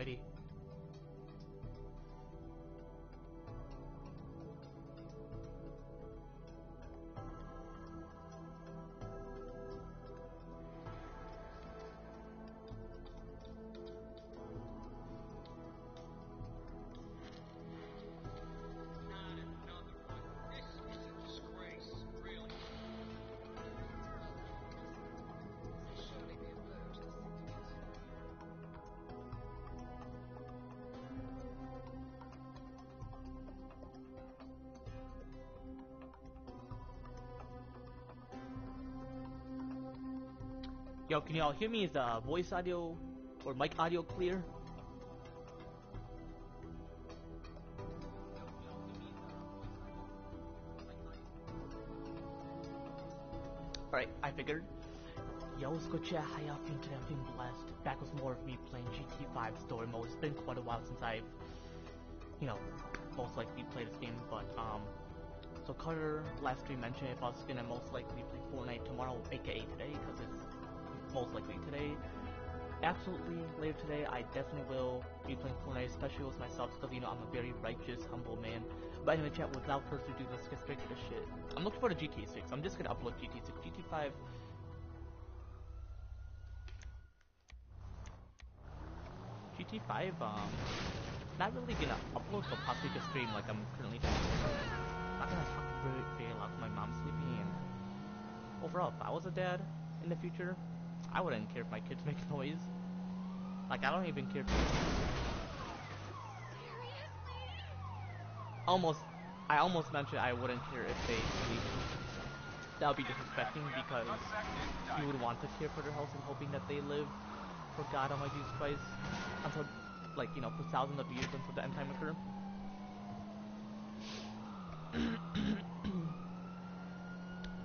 Alrighty. Yo, can y'all hear me? Is the voice audio or mic audio clear? Alright, I figured. Yo, what's good, chat? How y'all feeling today? I'm feeling blessed. Back with more of me playing GT5 Story Mode. It's been quite a while since I've, you know, most likely played this game, but, so Carter last stream mentioned if I was gonna most likely play Fortnite tomorrow, aka today, because it's most likely today. Absolutely later today, I definitely will be playing Fortnite, especially with myself, because, you know, I'm a very righteous, humble man. But anyway, chat, without further ado, let's get straight to the shit. I'm looking for the GTA 6. I'm just gonna upload GTA 6. GTA 5... GTA 5, not really gonna upload, but possibly just stream like I'm currently doing. Not gonna talk very loud because my mom's sleeping, and overall, if I was a dad in the future, I wouldn't care if my kids make noise. Like, I don't even care if I almost mentioned I wouldn't care if they sleep. That would be disrespecting, because you would want to care for their health and hoping that they live for God Almighty Jesus Christ until, like, you know, for thousands of years until the end time occur.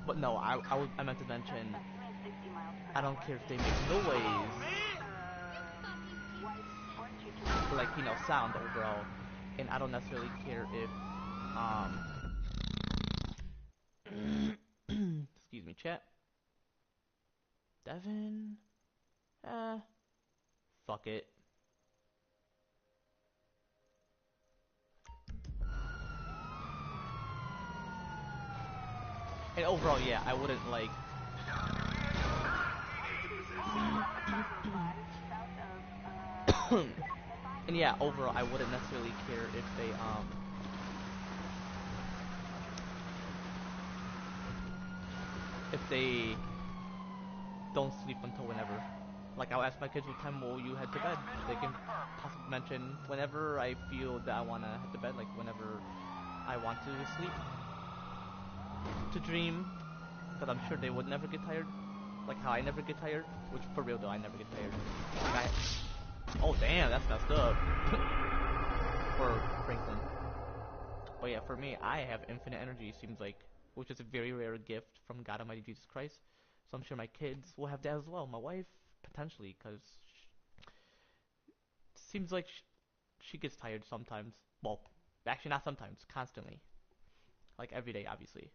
But no, I meant to mention, I don't care if they make noise, like, you know, sound overall, and I don't necessarily care if, excuse me, chat. Devin, fuck it. And overall, yeah, I wouldn't like. And yeah, overall, I wouldn't necessarily care if they don't sleep until whenever. Like, I'll ask my kids what time will you head to bed. They can possibly mention whenever I feel that I wanna head to bed, like whenever I want to sleep, to dream, because I'm sure they would never get tired, like how I never get tired, which for real though, I never get tired. Like oh damn, that's messed up. For Franklin. But yeah, for me, I have infinite energy, seems like, which is a very rare gift from God Almighty Jesus Christ. So I'm sure my kids will have that as well. My wife, potentially, because seems like she gets tired sometimes. Well, actually not sometimes, constantly. Like every day, obviously.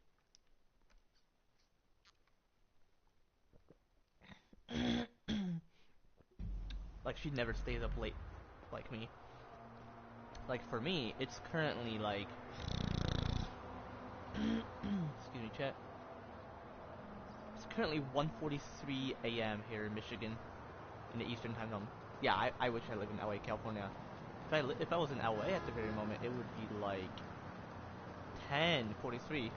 Like, she never stays up late like me. Like, for me, it's currently like excuse me, chat. It's currently 1:43 a.m. here in Michigan, in the Eastern Time Zone. Yeah, I wish I lived in LA, California. If I was in LA at the very moment, it would be like 10:43.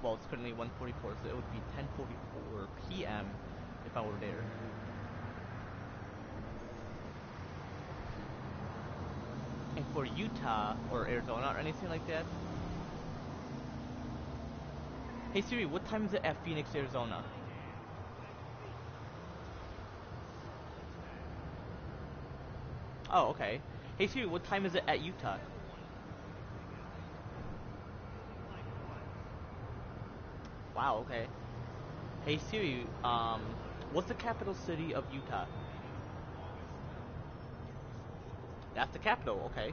Well, it's currently 1:44, so it would be 10:44 p.m. if I were there. And for Utah or Arizona or anything like that. Hey Siri, what time is it at Phoenix, Arizona? Oh, okay. Hey Siri, what time is it at Utah? Wow, okay. Hey Siri, what's the capital city of Utah? That's the capital, okay.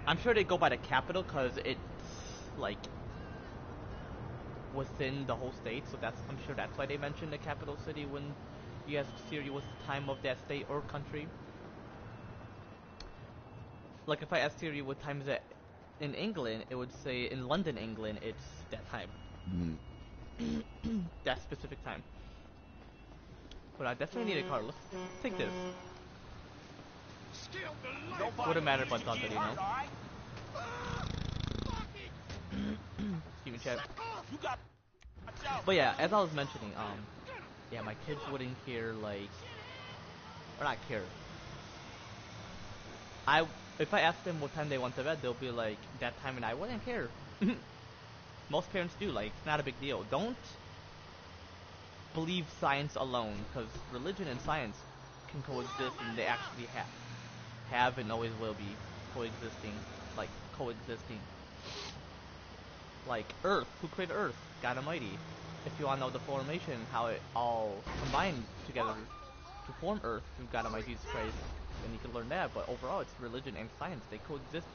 I'm sure they go by the capital because it's, like, within the whole state, so I'm sure that's why they mention the capital city when you ask Siri what's the time of that state or country. Like if I asked Siri what time is it in England, it would say in London, England, it's that time. That specific time. But I definitely need a car. Let's take this. Wouldn't matter if I thought that, you know. Excuse me, chat. But yeah, as I was mentioning, yeah, my kids wouldn't care, like, or not care. If I ask them what time they want to bed, they'll be like that time, and I wouldn't care. Most parents do. Like, it's not a big deal. Don't believe science alone, because religion and science can coexist, and they actually have and always will be coexisting. Like, coexisting. Like Earth. Who created Earth? God Almighty. If you want to know the formation, how it all combined together to form Earth through God Almighty Jesus Christ, then you can learn that. But overall, it's religion and science. They coexist.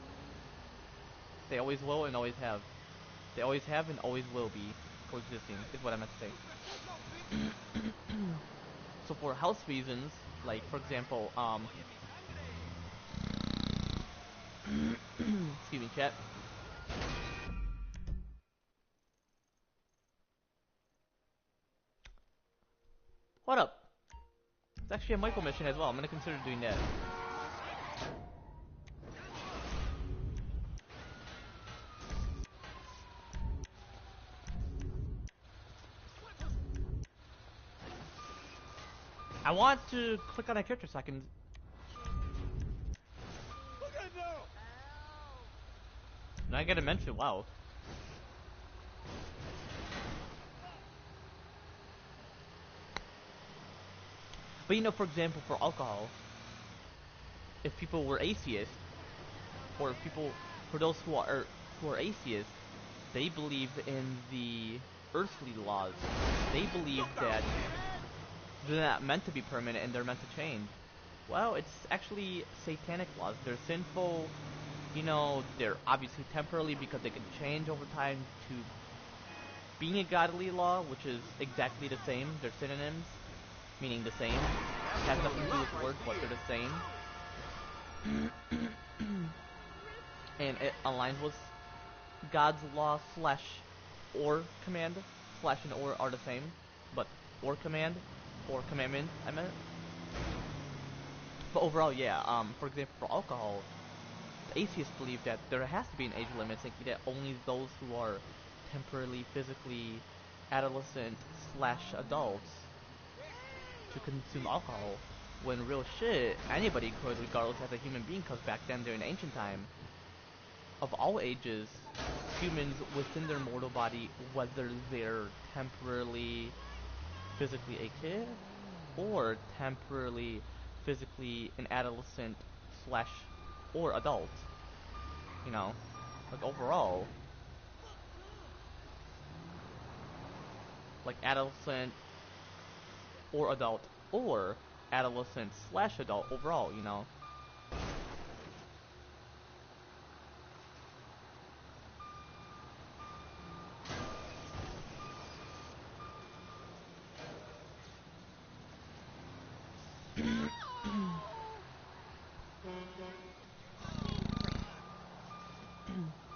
They always will and always have. They always have and always will be coexisting, is what I meant to say. So for health reasons, like for example, excuse me, chat. What up? It's actually a micro mission as well. I'm gonna consider doing that. I want to click on a character so I can. Now I gotta mention, wow. But you know, for example, for alcohol, if people were atheists, or if people, for those who are atheists, they believe in the earthly laws. They believe that they're not meant to be permanent and they're meant to change. Well, it's actually satanic laws. They're sinful. You know, they're obviously temporarily because they can change over time to being a godly law, which is exactly the same. They're synonyms, meaning the same. It has nothing to do with words, but they're the same. And it aligns with God's law slash or command. Slash and or are the same, but or command or commandment, I meant. But overall, yeah, for example, for alcohol, the atheists believe that there has to be an age limit, thinking that only those who are temporarily, physically adolescent slash adults to consume alcohol. When real shit, anybody could, regardless as a human being, because back then during ancient time, of all ages, humans within their mortal body, whether they're temporarily, physically a kid, or temporarily, physically an adolescent slash or adult, you know, like overall, like adolescent or adult, or adolescent slash adult overall, you know.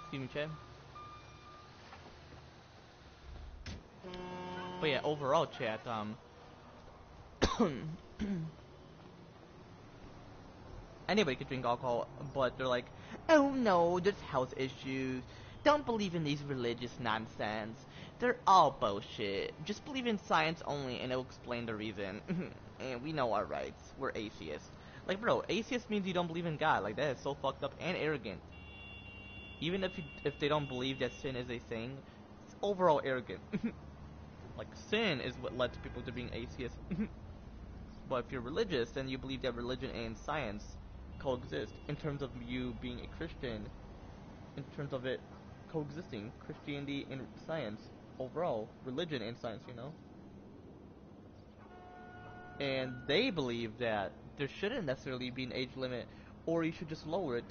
Excuse me, Chad. But yeah, overall, chat, anybody could drink alcohol, but they're like, oh no, there's health issues. Don't believe in these religious nonsense. They're all bullshit. Just believe in science only and it'll explain the reason. And we know our rights. We're atheists. Like, bro, atheist means you don't believe in God. Like, that is so fucked up and arrogant. Even if they don't believe that sin is a thing, it's overall arrogant. Like, sin is what led to people to being atheists. But if you're religious, then you believe that religion and science coexist. In terms of you being a Christian, in terms of it coexisting, Christianity and science, overall, religion and science, you know? And they believe that there shouldn't necessarily be an age limit, or you should just lower it,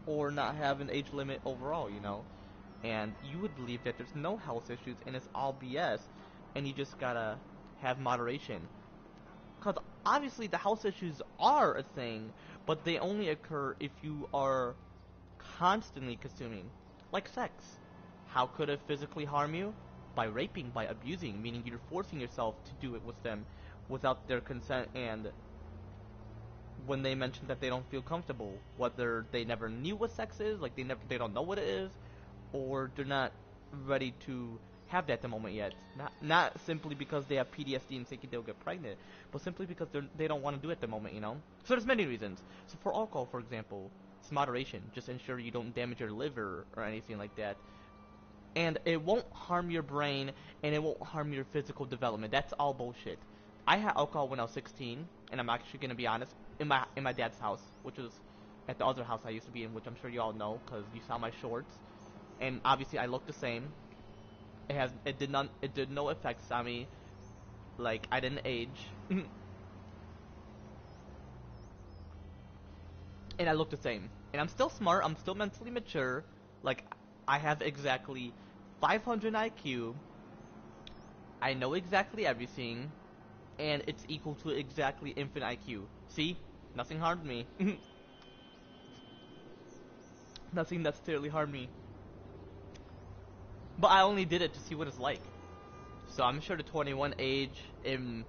or not have an age limit overall, you know? And you would believe that there's no health issues and it's all BS, and you just gotta have moderation. Because obviously the health issues are a thing, but they only occur if you are constantly consuming, like sex. How could it physically harm you? By raping, by abusing, meaning you're forcing yourself to do it with them without their consent, and when they mention that they don't feel comfortable, whether they never knew what sex is, like they don't know what it is, or they're not ready to have that at the moment yet. Not simply because they have PTSD and thinking they'll get pregnant, but simply because they don't want to do it at the moment, you know? So there's many reasons. So for alcohol, for example, it's moderation. Just ensure you don't damage your liver or anything like that. And it won't harm your brain, and it won't harm your physical development. That's all bullshit. I had alcohol when I was 16, and I'm actually gonna be honest, in my dad's house, which was at the other house I used to be in, which I'm sure you all know because you saw my shorts. And obviously I look the same. It did no effects on me. Like I didn't age, and I look the same. And I'm still smart. I'm still mentally mature. Like I have exactly 500 IQ. I know exactly everything, and it's equal to exactly infinite IQ. See, nothing harmed me. Nothing necessarily harmed me. But I only did it to see what it's like. So I'm sure the 21 age, in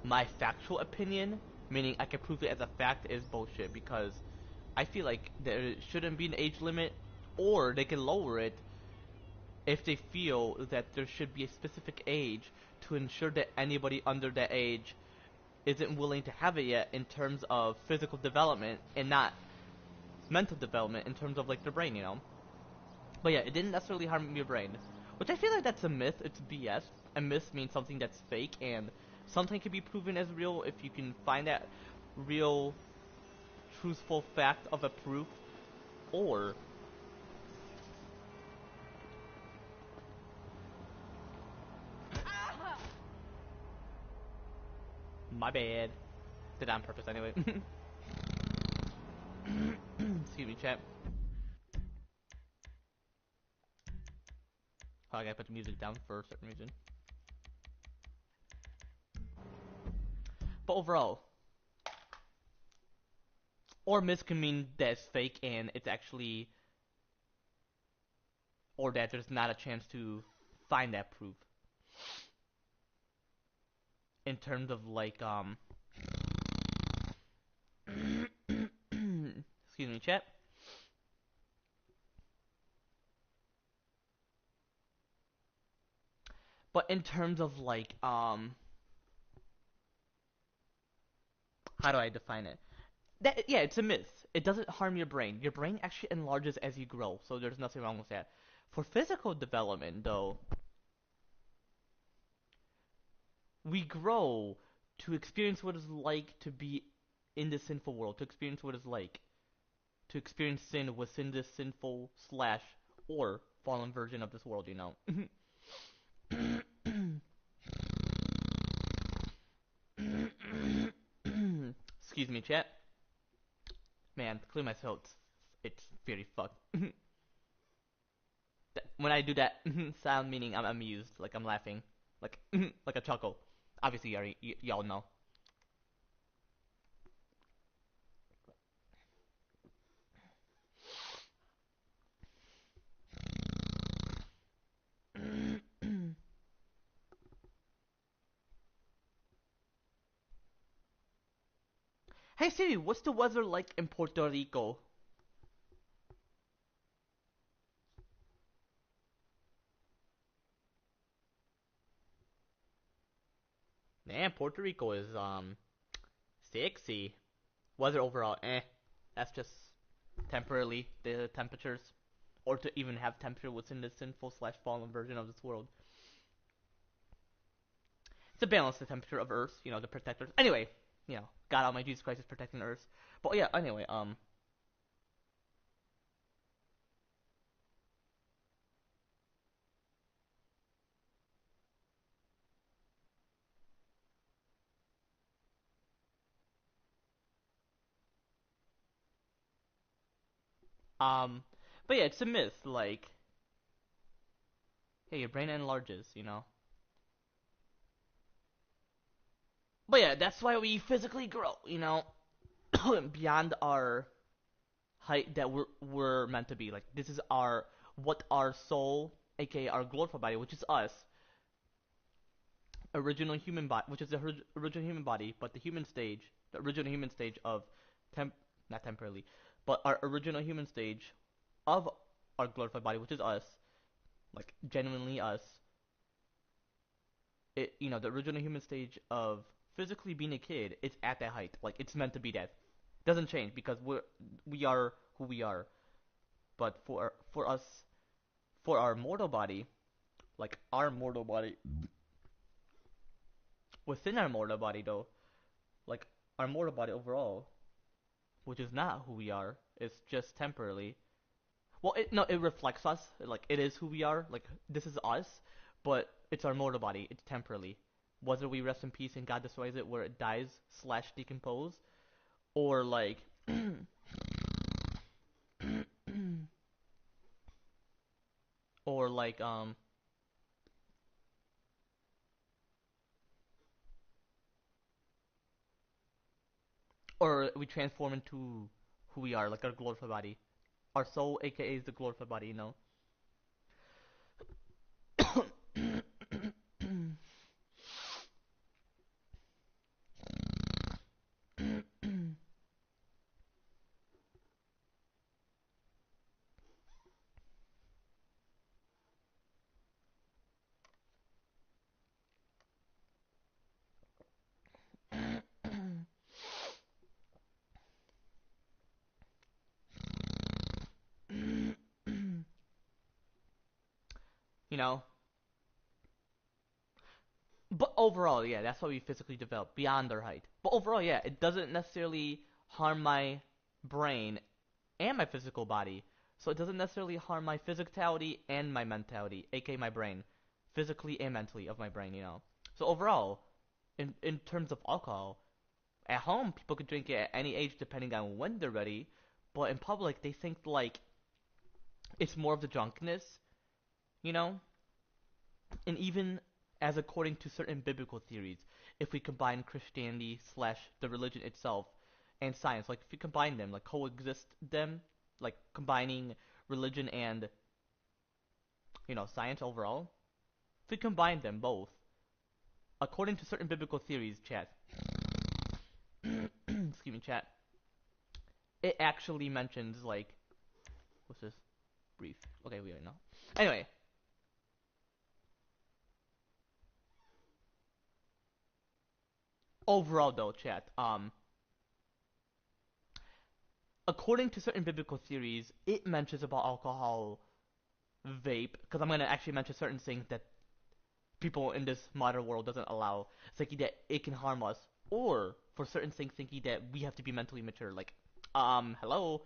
my factual opinion, meaning I can prove it as a fact, is bullshit because I feel like there shouldn't be an age limit, or they can lower it if they feel that there should be a specific age to ensure that anybody under that age isn't willing to have it yet in terms of physical development and not mental development in terms of like their brain, you know? But yeah, it didn't necessarily harm your brain. Which I feel like that's a myth, it's BS. A myth means something that's fake, and something can be proven as real if you can find that real, truthful fact of a proof, or... My bad. Did that on purpose anyway. Excuse me, chat. Oh, I gotta put the music down for a certain reason. But overall, or myth can mean that it's fake and it's actually, or that there's not a chance to find that proof. In terms of like, excuse me, chat. But in terms of like, how do I define it? That, yeah, it's a myth. It doesn't harm your brain. Your brain actually enlarges as you grow, so there's nothing wrong with that. For physical development, though, we grow to experience what it's like to be in the sinful world, to experience what it's like to experience sin within this sinful slash or fallen version of this world, you know. Excuse me, chat. Man, clear my throat. It's very fucked. When I do that sound, meaning I'm amused, like I'm laughing, like like a chuckle. Obviously, y'all know. Hey Siri, what's the weather like in Puerto Rico? Man, Puerto Rico is sexy. Weather overall, eh. That's just temporarily the temperatures, or to even have temperature within the sinful slash fallen version of this world. To balance the temperature of Earth, you know, the protectors. Anyway, you know, God Almighty Jesus Christ is protecting Earth. But yeah, anyway, um, but yeah, it's a myth. Like, hey, your brain enlarges, you know. But yeah, that's why we physically grow, you know, beyond our height that we're meant to be. Like this is our what our soul, aka our glorified body, which is us, original human body, which is the original human body, but the human stage, the original human stage of temp, not temporarily, but our original human stage of our glorified body, which is us, like genuinely us. It, the original human stage of physically being a kid, it's at that height. Like it's meant to be that. Doesn't change because we are who we are. But for us, for our mortal body, like our mortal body, within our mortal body though, like our mortal body overall, which is not who we are, it's just temporarily. Well, no, it reflects us. Like it is who we are. Like this is us, but it's our mortal body. It's temporarily. Whether we rest in peace and God destroys it, where it dies slash decompose, or like, or like or we transform into who we are, like our glorified body. Our soul, aka, is the glorified body. you know. But overall, yeah, that's how we physically develop beyond our height. But overall, yeah, it doesn't necessarily harm my brain and my physical body. So it doesn't necessarily harm my physicality and my mentality, aka my brain, physically and mentally of my brain. So overall, in terms of alcohol, at home people could drink it at any age depending on when they're ready, but in public they think like it's more of the drunkenness, you know? And even as according to certain biblical theories, if we combine Christianity slash the religion itself and science, like if we combine them, like coexist them, like combining religion and science overall, if we combine them both, according to certain biblical theories, chat, excuse me, chat, it actually mentions like what's this? Brief. Okay, we already know. Anyway, overall though, chat, according to certain biblical theories, it mentions about alcohol, vape, because I'm gonna actually mention certain things that people in this modern world doesn't allow, thinking that it can harm us, or for certain things thinking that we have to be mentally mature. Like, hello,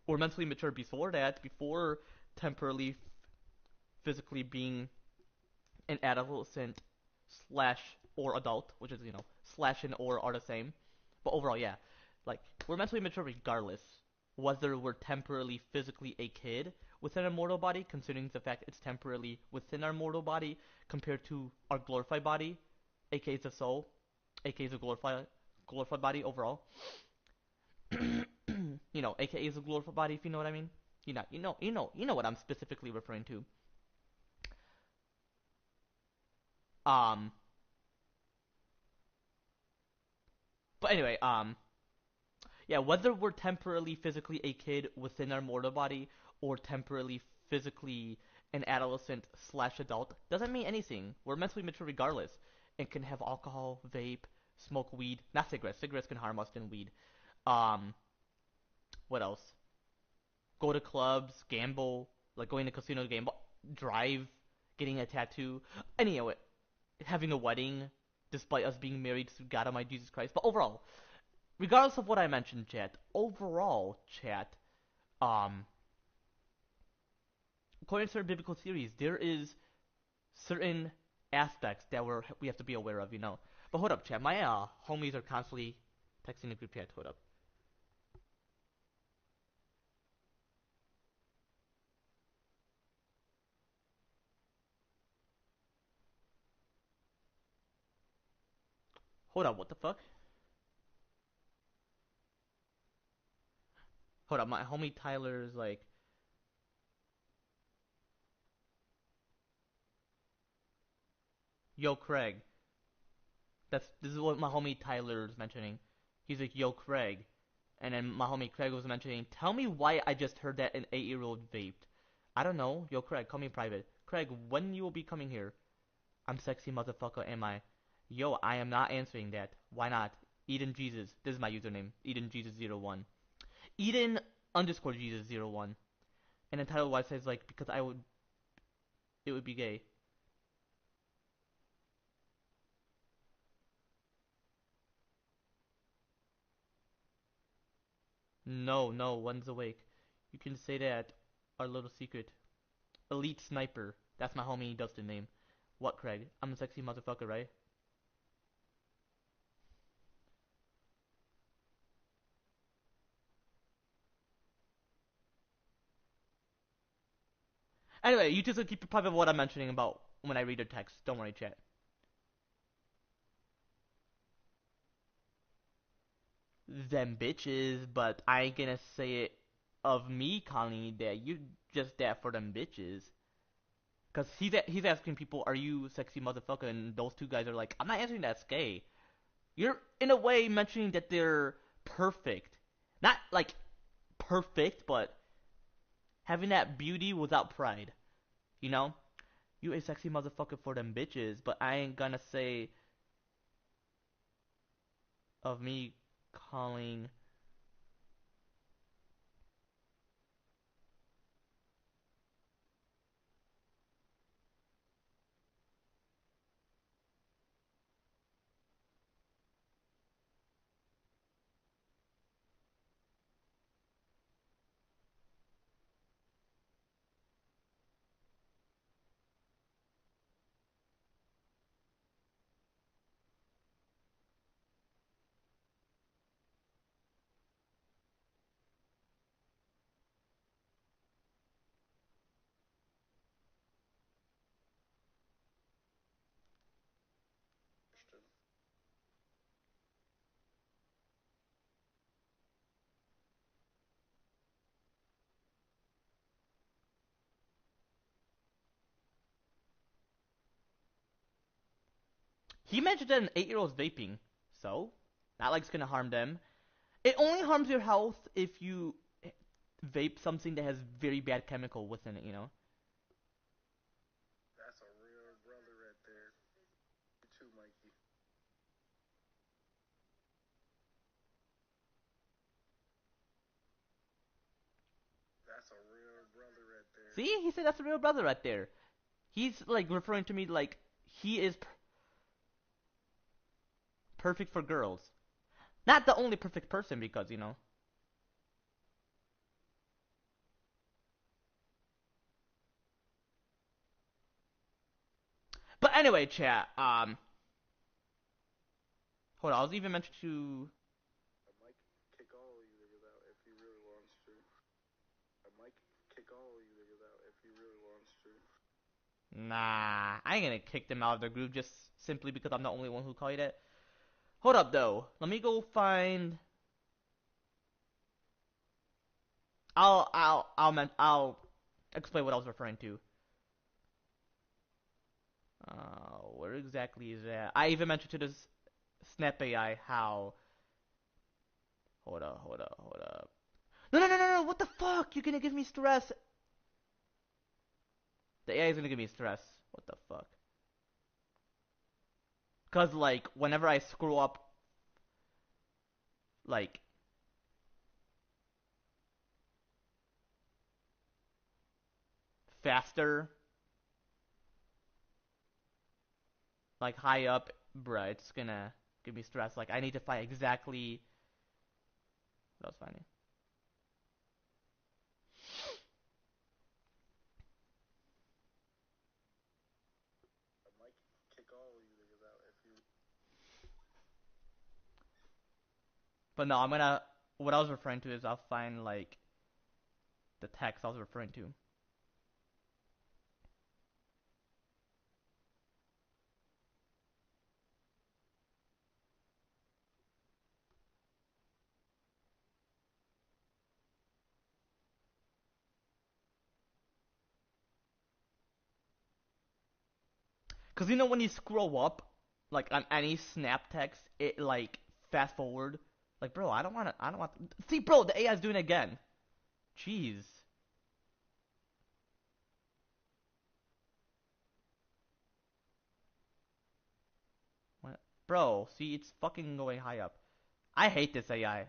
we're mentally mature before that, before temporarily physically being an adolescent slash or adult, which is slash and or are the same. But overall, yeah, like we're mentally mature regardless, whether we're temporarily physically a kid within a mortal body, considering the fact it's temporarily within our mortal body compared to our glorified body, aka the soul, aka the glorified body overall. Aka is a glorified body, if you know what I mean. You know what I'm specifically referring to. Um, but anyway, yeah, whether we're temporarily physically a kid within our mortal body or temporarily physically an adolescent slash adult doesn't mean anything. We're mentally mature regardless and can have alcohol, vape, smoke weed, not cigarettes. Cigarettes can harm us than weed. Um, what else? Go to clubs, gamble, like going to casino to gamble, drive, getting a tattoo, anyway, having a wedding, despite us being married to God Almighty Jesus Christ. But overall, regardless of what I mentioned, chat, overall, chat, um, according to certain biblical theories, there is certain aspects that we have to be aware of. But hold up, chat. My homies are constantly texting the group chat. Hold up. Hold up. What the fuck? Hold up, my homie Tyler's like, yo Craig. This is what my homie Tyler's mentioning. He's like, yo Craig. And then my homie Craig was mentioning, tell me why I just heard that an 8-year-old vaped. I don't know. Yo Craig, call me private. Craig, when you will be coming here? I'm sexy motherfucker, am I? Yo, I am not answering that. Why not? Eden Jesus. This is my username. Eden Jesus01. Eden underscore Jesus01. And then Tyler White says like, because it would be gay. No, no, one's awake. You can say that our little secret. Elite Sniper. That's my homie Dustin name. What, Craig? I'm a sexy motherfucker, right? Anyway, you just keep it private what I'm mentioning about when I read your text. Don't worry, chat. Them bitches, but I ain't gonna say it of me calling you that. You just that for them bitches. Cause he's asking people, "Are you sexy motherfucker?" And those two guys are like, "I'm not answering that's gay." You're in a way mentioning that they're perfect, not like perfect, but having that beauty without pride. You know, you a sexy motherfucker for them bitches, but I ain't gonna say of me calling. He mentioned that an 8-year-old's vaping, so not like it's gonna harm them. It only harms your health if you vape something that has very bad chemical within it. You know. That's a real brother right there. You too, Mikey. That's a real brother right there. See, he said that's a real brother right there. He's like referring to me like he is perfect for girls. Not the only perfect person because you know. But anyway, chat. Hold on. I was even mentioned to. I might kick all of you niggas out if he really wants to. I might kick all of you niggas out if he really wants to. Nah, I ain't gonna kick them out of the group just simply because I'm the only one who called you that. Hold up though. Let me go find. I'll explain what I was referring to. Where exactly is that? I even mentioned to this Snap AI how. Hold up. No, no, no, no, no! What the fuck? You're gonna give me stress. The AI is gonna give me stress. What the fuck? Cause like whenever I screw up, like faster, like high up, bruh, it's gonna give me stress. Like I need to find exactly what I was finding. I might kick all of you niggas out if he. But no, I'm gonna. What I was referring to is I'll find like the text I was referring to. Cause you know when you scroll up, like on any snap text, it like fast forward. Like, bro, I don't want to. I don't want. See, bro, the AI is doing it again. Jeez. What? Bro, see, it's fucking going high up. I hate this AI.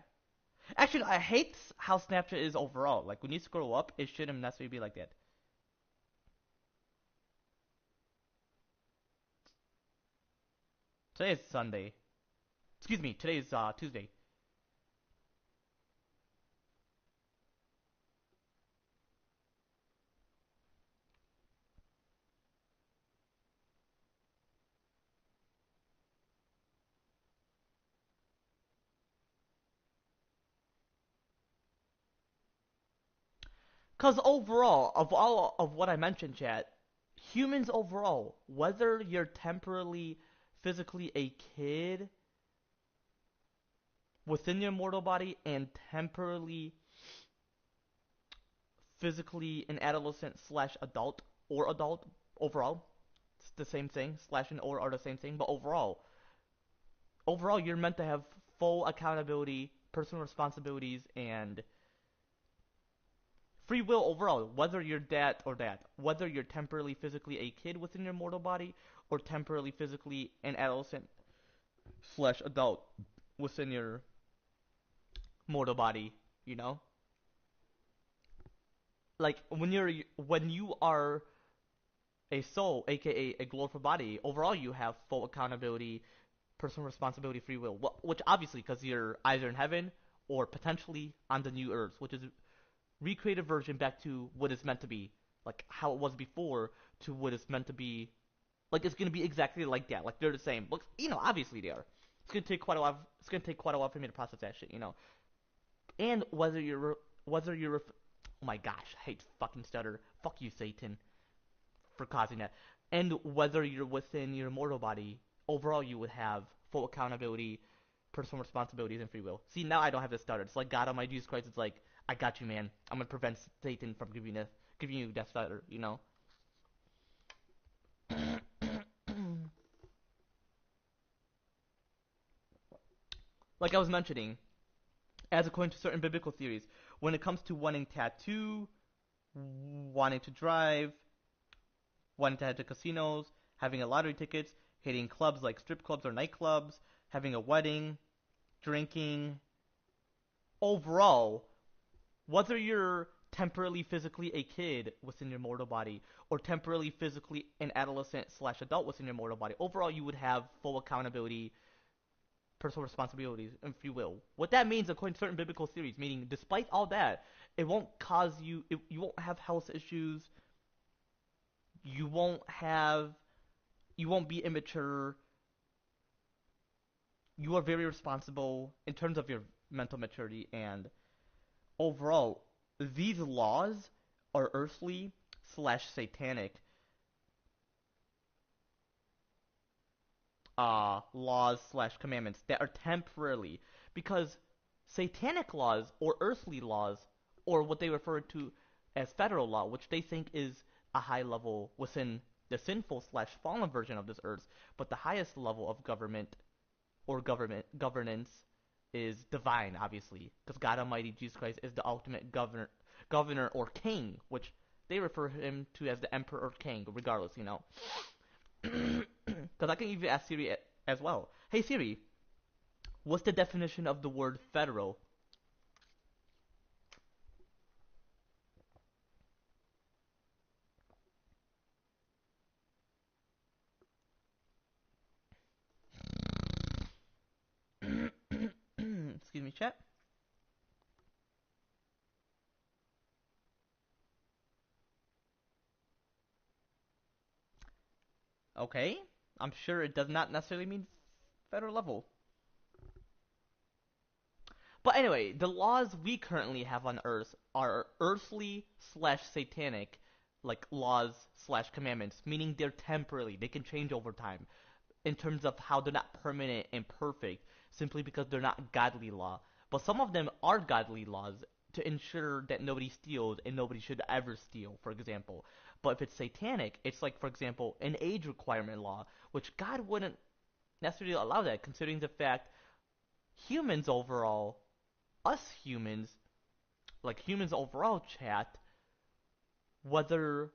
Actually, I hate how Snapchat is overall. Like when you scroll up, it shouldn't necessarily be like that. Today is Sunday. Excuse me. Today is Tuesday. Cause overall, of all of what I mentioned, chat, humans overall, whether you're temporarily, physically a kid within your mortal body and temporarily, physically an adolescent slash adult or adult overall, it's the same thing. Slash and or are the same thing, but overall, you're meant to have full accountability, personal responsibilities, and free will overall, whether you're that or that, whether you're temporarily physically a kid within your mortal body or temporarily physically an adolescent slash adult within your mortal body, you know? Like when you are a soul, aka a glorified body, overall you have full accountability, personal responsibility, free will. Which obviously, because you're either in heaven or potentially on the new earth, which is recreate a version back to what it's meant to be, like how it was before to what it's meant to be. Like it's gonna be exactly like that. Like they're the same. Looks, obviously they are. It's gonna take quite a while. It's gonna take quite a while for me to process that shit. And whether you're, oh my gosh, I hate fucking stutter. Fuck you, Satan, for causing that. And whether you're within your mortal body, overall you would have full accountability, personal responsibilities, and free will. See, now I don't have to stutter. It's like God Almighty Jesus Christ. It's like I got you, man. I'm gonna prevent Satan from giving you that stutter. Like I was mentioning, as according to certain biblical theories, when it comes to wanting tattoo, wanting to drive, wanting to head to casinos, having a lottery tickets, hitting clubs like strip clubs or nightclubs, having a wedding, drinking, overall, whether you're temporarily physically a kid within your mortal body or temporarily physically an adolescent slash adult within your mortal body, overall you would have full accountability, personal responsibilities, and free will. What that means, according to certain biblical theories, meaning despite all that, you won't have health issues, you won't have, you won't be immature, you are very responsible in terms of your mental maturity, and overall, these laws are earthly slash satanic laws slash commandments that are temporarily, because satanic laws or earthly laws or what they refer to as federal law, which they think is a high level within the sinful slash fallen version of this earth, but the highest level of government or governance is divine, obviously, because God Almighty Jesus Christ is the ultimate governor or king, which they refer him to as the emperor or king, regardless. Because I can even ask Siri as well. Hey Siri, what's the definition of the word federal? Excuse me, chat. Okay, I'm sure it does not necessarily mean federal level. But anyway, the laws we currently have on Earth are earthly slash satanic, like laws slash commandments, meaning they're temporary. They can change over time in terms of how they're not permanent and perfect, simply because they're not godly law. But some of them are godly laws to ensure that nobody steals and nobody should ever steal, for example. But if it's satanic, it's like, for example, an age requirement law, which God wouldn't necessarily allow that, considering the fact humans overall, us humans, like humans overall, chat, whether,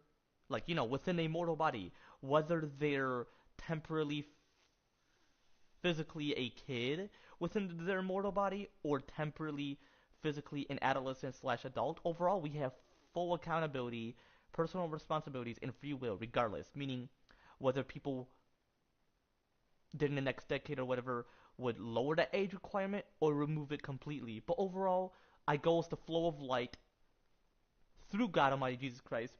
like, within a mortal body, whether they're temporarily physically a kid within their mortal body or temporarily physically an adolescent slash adult, overall we have full accountability, personal responsibilities, and free will regardless. Meaning, whether people during the next decade or whatever would lower the age requirement or remove it completely. But overall, I go with the flow of light through God Almighty Jesus Christ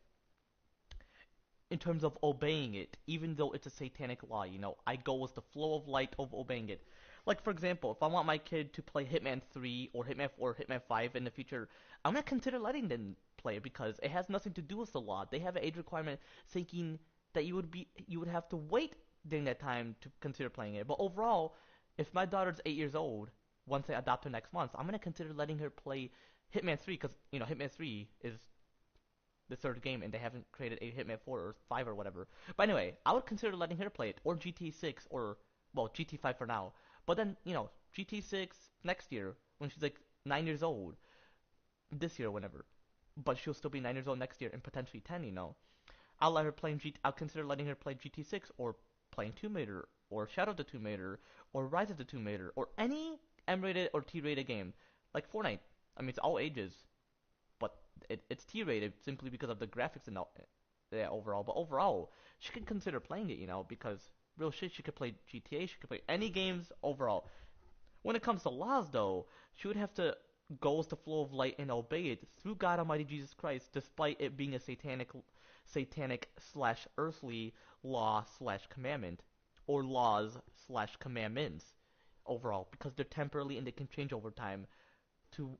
in terms of obeying it, even though it's a satanic law. I go with the flow of light of obeying it. Like, for example, if I want my kid to play Hitman 3 or Hitman 4 or Hitman 5 in the future, I'm going to consider letting them play it because it has nothing to do with the law. They have an age requirement thinking that you would have to wait during that time to consider playing it. But overall, if my daughter's 8 years old, once I adopt her next month, I'm going to consider letting her play Hitman 3 because, Hitman 3 is the third game, and they haven't created a Hitman 4 or 5 or whatever. But anyway, I would consider letting her play it, or GT 6, or, well, GT 5 for now. But then, GT 6 next year, when she's like 9 years old, this year or whenever. But she'll still be 9 years old next year, and potentially 10. I'll consider letting her play GT 6, or playing Tomb Raider, or Shadow of the Tomb Raider, or Rise of the Tomb Raider, or any M-rated or T-rated game. Like Fortnite. I mean, it's all ages, but it's T-rated simply because of the graphics and all, yeah, overall. But overall, she could consider playing it, because real shit, she could play GTA, she could play any games overall. When it comes to laws, though, she would have to go with the flow of light and obey it through God Almighty Jesus Christ, despite it being a satanic slash earthly law slash commandment, or laws slash commandments overall, because they're temporarily and they can change over time to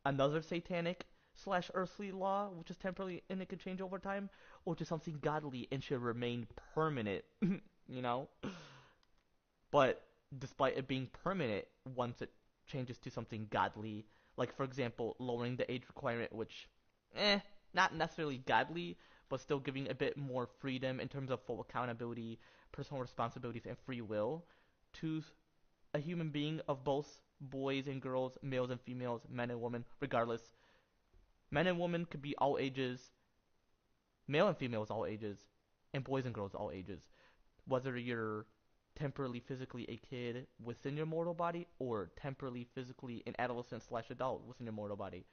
another satanic slash earthly law, which is temporary and it can change over time, or to something godly and should remain permanent, you know? But despite it being permanent, once it changes to something godly, like for example, lowering the age requirement, which, not necessarily godly, but still giving a bit more freedom in terms of full accountability, personal responsibilities, and free will to a human being of both boys and girls, males and females, men and women, regardless. Men and women could be all ages, male and females all ages, and boys and girls all ages. Whether you're temporarily physically a kid within your mortal body or temporarily physically an adolescent slash adult within your mortal body.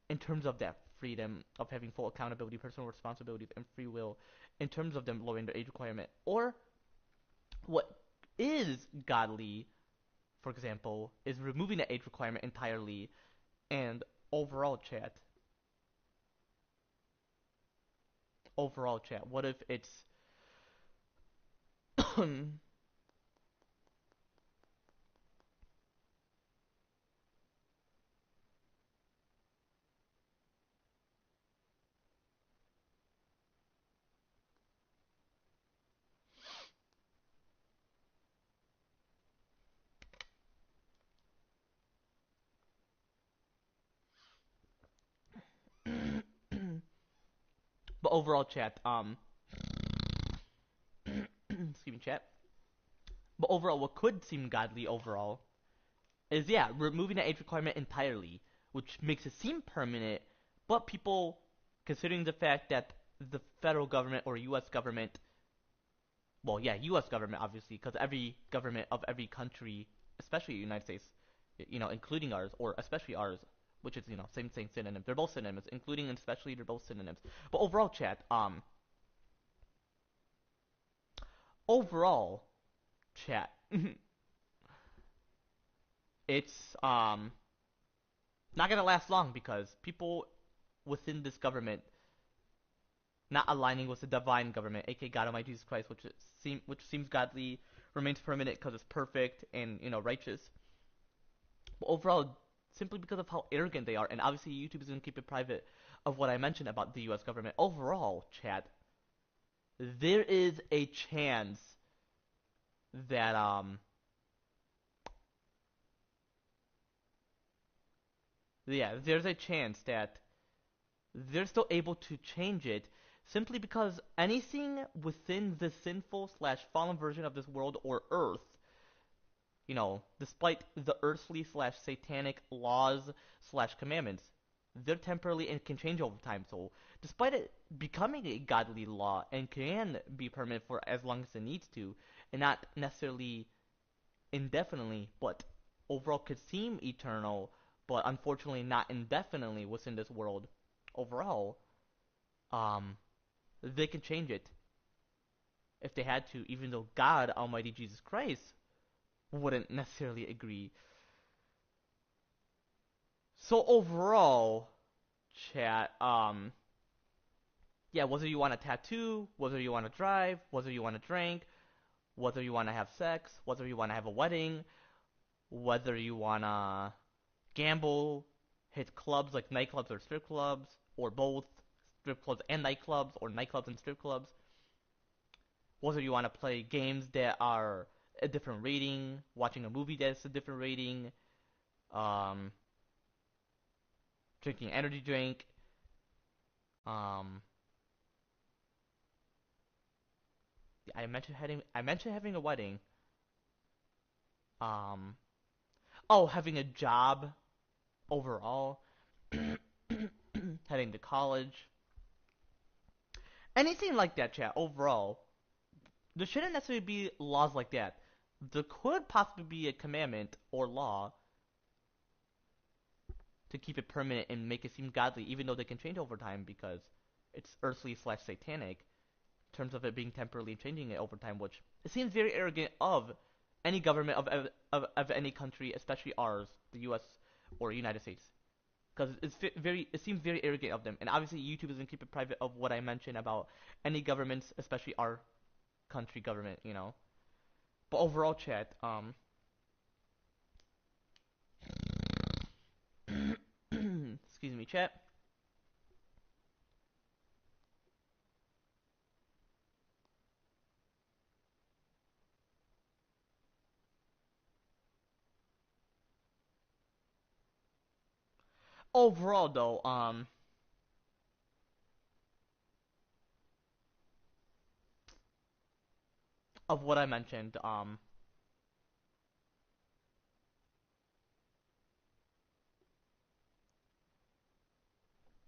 In terms of that freedom of having full accountability, personal responsibilities, and free will, in terms of them lowering their age requirement. Or what is godly, for example, is removing the age requirement entirely. And overall chat, what if it's but overall chat, excuse me, chat. But overall, what could seem godly overall is, yeah, removing the age requirement entirely, which makes it seem permanent, but people, considering the fact that the federal government or U.S. government, well, yeah, U.S. government, obviously, because every government of every country, especially the United States, including ours, or especially ours, which is, same synonyms. They're both synonyms, including and especially, they're both synonyms. But overall, chat, it's, not gonna last long because people within this government not aligning with the divine government, aka God Almighty Jesus Christ, which seems godly, remains permanent because it's perfect and righteous. But overall, simply because of how arrogant they are, and obviously YouTube is gonna keep it private of what I mentioned about the U.S. government. Overall, chat, there is a chance that yeah, there's a chance that they're still able to change it simply because anything within the sinful slash fallen version of this world or Earth, despite the earthly slash satanic laws slash commandments, they're temporary and can change over time. So, despite it becoming a godly law and can be permanent for as long as it needs to, and not necessarily indefinitely, but overall could seem eternal, but unfortunately not indefinitely within this world overall, um, they can change it if they had to, even though God, Almighty Jesus Christ, wouldn't necessarily agree. So overall, chat, yeah, whether you want a tattoo, whether you want to drive, whether you want to drink, whether you want to have sex, whether you want to have a wedding, whether you want to gamble, hit clubs like nightclubs or strip clubs, or both strip clubs and nightclubs, or nightclubs and strip clubs, whether you want to play games that are a different rating, watching a movie that's a different rating, um, drinking energy drink, um, I mentioned having a wedding, um, oh, having a job overall, heading to college, anything like that, chat. Overall, there shouldn't necessarily be laws like that. There could possibly be a commandment or law to keep it permanent and make it seem godly, even though they can change over time because it's earthly slash satanic in terms of it being temporarily changing it over time, which it seems very arrogant of any government of any country, especially ours, the U.S. or United States, because it seems very arrogant of them. And obviously, YouTube is gonna keep it private of what I mentioned about any governments, especially our country government. But overall, chat, excuse me, chat. Overall, though, of what I mentioned,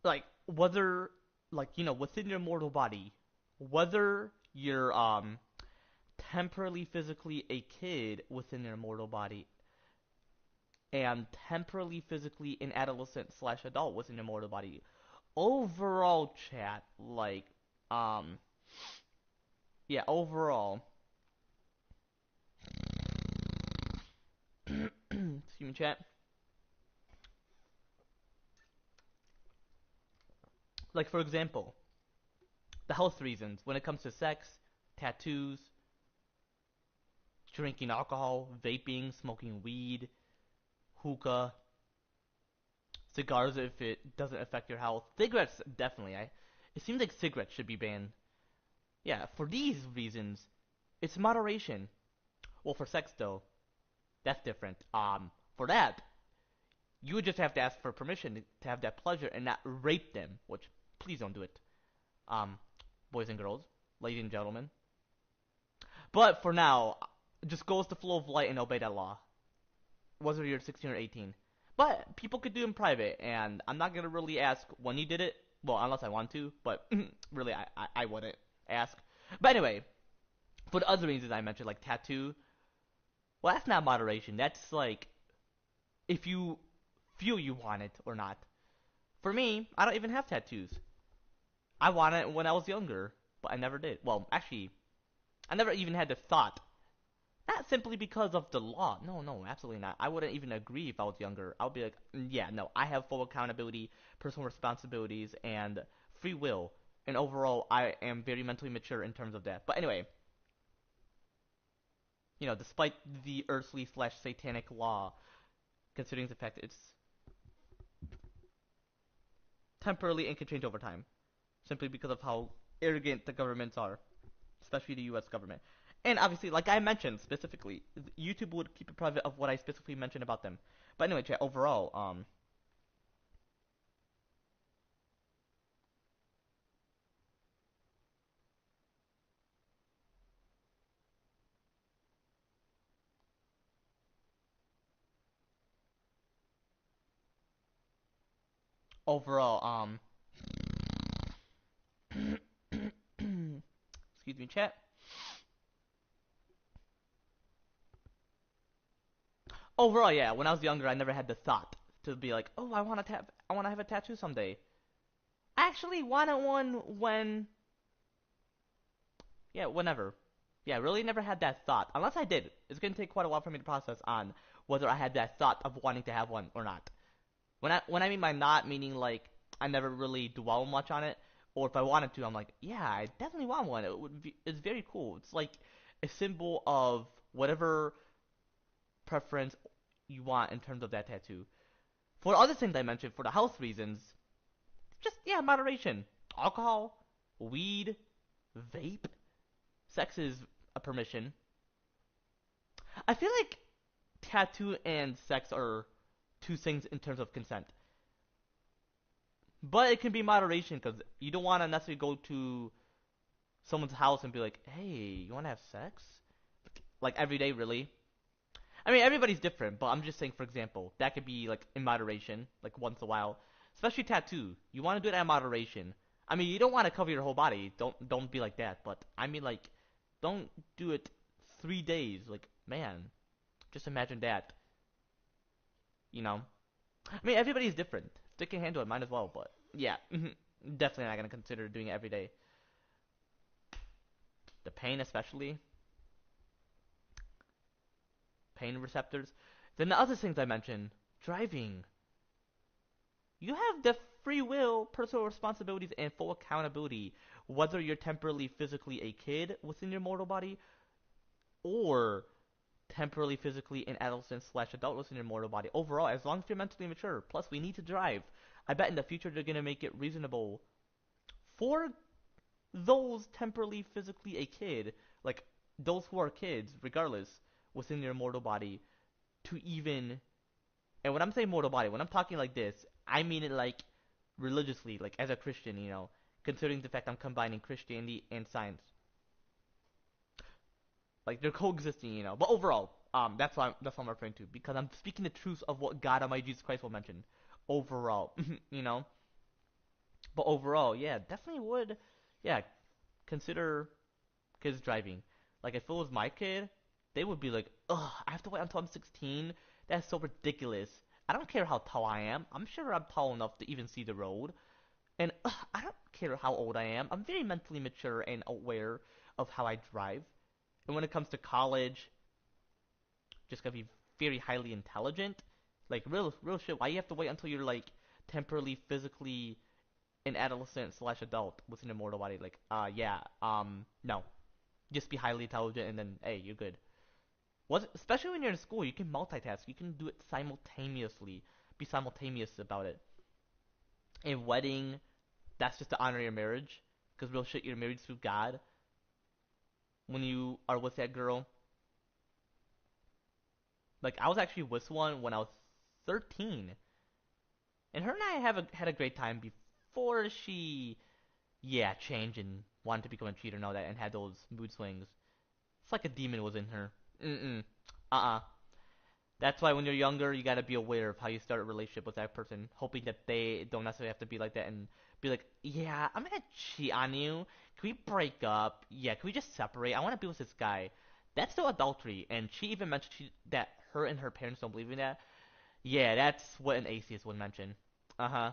like whether within your mortal body, whether you're temporarily physically a kid within your mortal body and temporarily physically an adolescent slash adult within your mortal body. Overall, chat, like, um, yeah, overall, excuse me, chat. Like for example, the health reasons when it comes to sex, tattoos, drinking alcohol, vaping, smoking weed, hookah, cigars if it doesn't affect your health. Cigarettes definitely. It seems like cigarettes should be banned. Yeah, for these reasons, it's moderation. Well, for sex though, that's different. For that, you would just have to ask for permission to have that pleasure and not rape them. Which, please don't do it. Um, boys and girls, ladies and gentlemen. But for now, just go with the flow of light and obey that law, whether you're 16 or 18. But people could do it in private, and I'm not gonna really ask when you did it. Well, unless I want to, but really, I wouldn't ask. But anyway, for the other reasons I mentioned, like tattoo, well, that's not moderation. That's like if you feel you want it or not. For me, I don't even have tattoos. I wanted it when I was younger, but I never did. Well, actually, I never even had the thought. Not simply because of the law. No, no, absolutely not. I wouldn't even agree if I was younger. I would be like, yeah, no, I have full accountability, personal responsibilities, and free will. And overall, I am very mentally mature in terms of that. But anyway, despite the earthly slash satanic law, considering the fact that it's temporarily and can change over time, simply because of how arrogant the governments are, especially the U.S. government. And obviously, like I mentioned specifically, YouTube would keep it private of what I specifically mentioned about them. But anyway, chat, overall, overall, excuse me, chat. Overall, yeah. When I was younger, I never had the thought to be like, oh, I want to have a tattoo someday. I actually wanted one when, yeah, whenever. Yeah, really never had that thought. Unless I did. It's gonna take quite a while for me to process on whether I had that thought of wanting to have one or not. When I mean by not, meaning like I never really dwell much on it, or if I wanted to, I'm like, yeah, I definitely want one. It's very cool. It's like a symbol of whatever preference you want in terms of that tattoo. For other things I mentioned, for the health reasons, just yeah, moderation. Alcohol, weed, vape, sex is a permission. I feel like tattoo and sex are two things in terms of consent. But it can be moderation because you don't want to necessarily go to someone's house and be like, hey, you want to have sex? Like every day, really? I mean, everybody's different, but I'm just saying, for example, that could be like in moderation, like once in a while. Especially tattoo. You want to do it at moderation. I mean, you don't want to cover your whole body. Don't be like that. But I mean, like, don't do it 3 days. Like, man, just imagine that. You know. I mean, everybody's different. If they can handle it, might as well. But yeah, definitely not gonna consider doing it every day. The pain, especially pain receptors. Then the other things I mentioned, driving. You have the free will, personal responsibilities, and full accountability, whether you're temporarily physically a kid within your mortal body or temporarily physically an adolescent slash adult within your mortal body. Overall, as long as you're mentally mature, plus we need to drive. I bet in the future they're gonna make it reasonable for those temporarily physically a kid, like those who are kids, regardless, within your mortal body, to even. And when I'm saying mortal body, when I'm talking like this, I mean it like religiously, like as a Christian, considering the fact I'm combining Christianity and science. Like they're coexisting, But overall, that's what I'm referring to because I'm speaking the truth of what God Almighty Jesus Christ will mention. Overall, you know. But overall, yeah, definitely would, yeah, consider kids driving. Like if it was my kid, they would be like, ugh, I have to wait until I'm 16. That's so ridiculous. I don't care how tall I am. I'm sure I'm tall enough to even see the road. And I don't care how old I am. I'm very mentally mature and aware of how I drive. And when it comes to college, just gotta be very highly intelligent. Like real shit. Why you have to wait until you're like temporarily, physically an adolescent slash adult within a mortal body? Like, yeah, no. Just be highly intelligent and then, hey, you're good. Especially when you're in school, you can multitask. You can do it simultaneously. Be simultaneous about it. A wedding, that's just to honor your marriage. Because real shit, you're married to God when you are with that girl. Like, I was actually with one when I was 13. And her and I had a great time before she, yeah, changed and wanted to become a cheater and all that and had those mood swings. It's like a demon was in her. Mm-mm. Uh-uh. That's why when you're younger, you gotta be aware of how you start a relationship with that person, hoping that they don't necessarily have to be like that and be like, yeah, I'm gonna cheat on you. Can we break up? Yeah, can we just separate? I want to be with this guy. That's still adultery, and she even mentioned that her and her parents don't believe in that. Yeah, that's what an atheist would mention. Uh huh.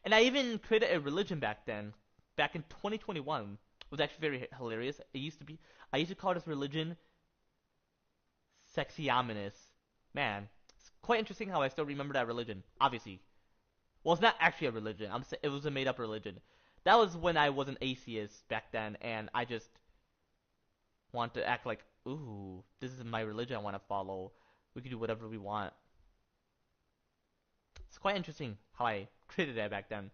And I even created a religion back then, back in 2021. It was actually very hilarious. It used to be, I used to call this religion sexy ominous. Man, it's quite interesting how I still remember that religion. Obviously, well, it's not actually a religion. It was a made-up religion. That was when I was an atheist back then, and I just want to act like, ooh, this is my religion. I want to follow. We can do whatever we want. It's quite interesting how I created that back then.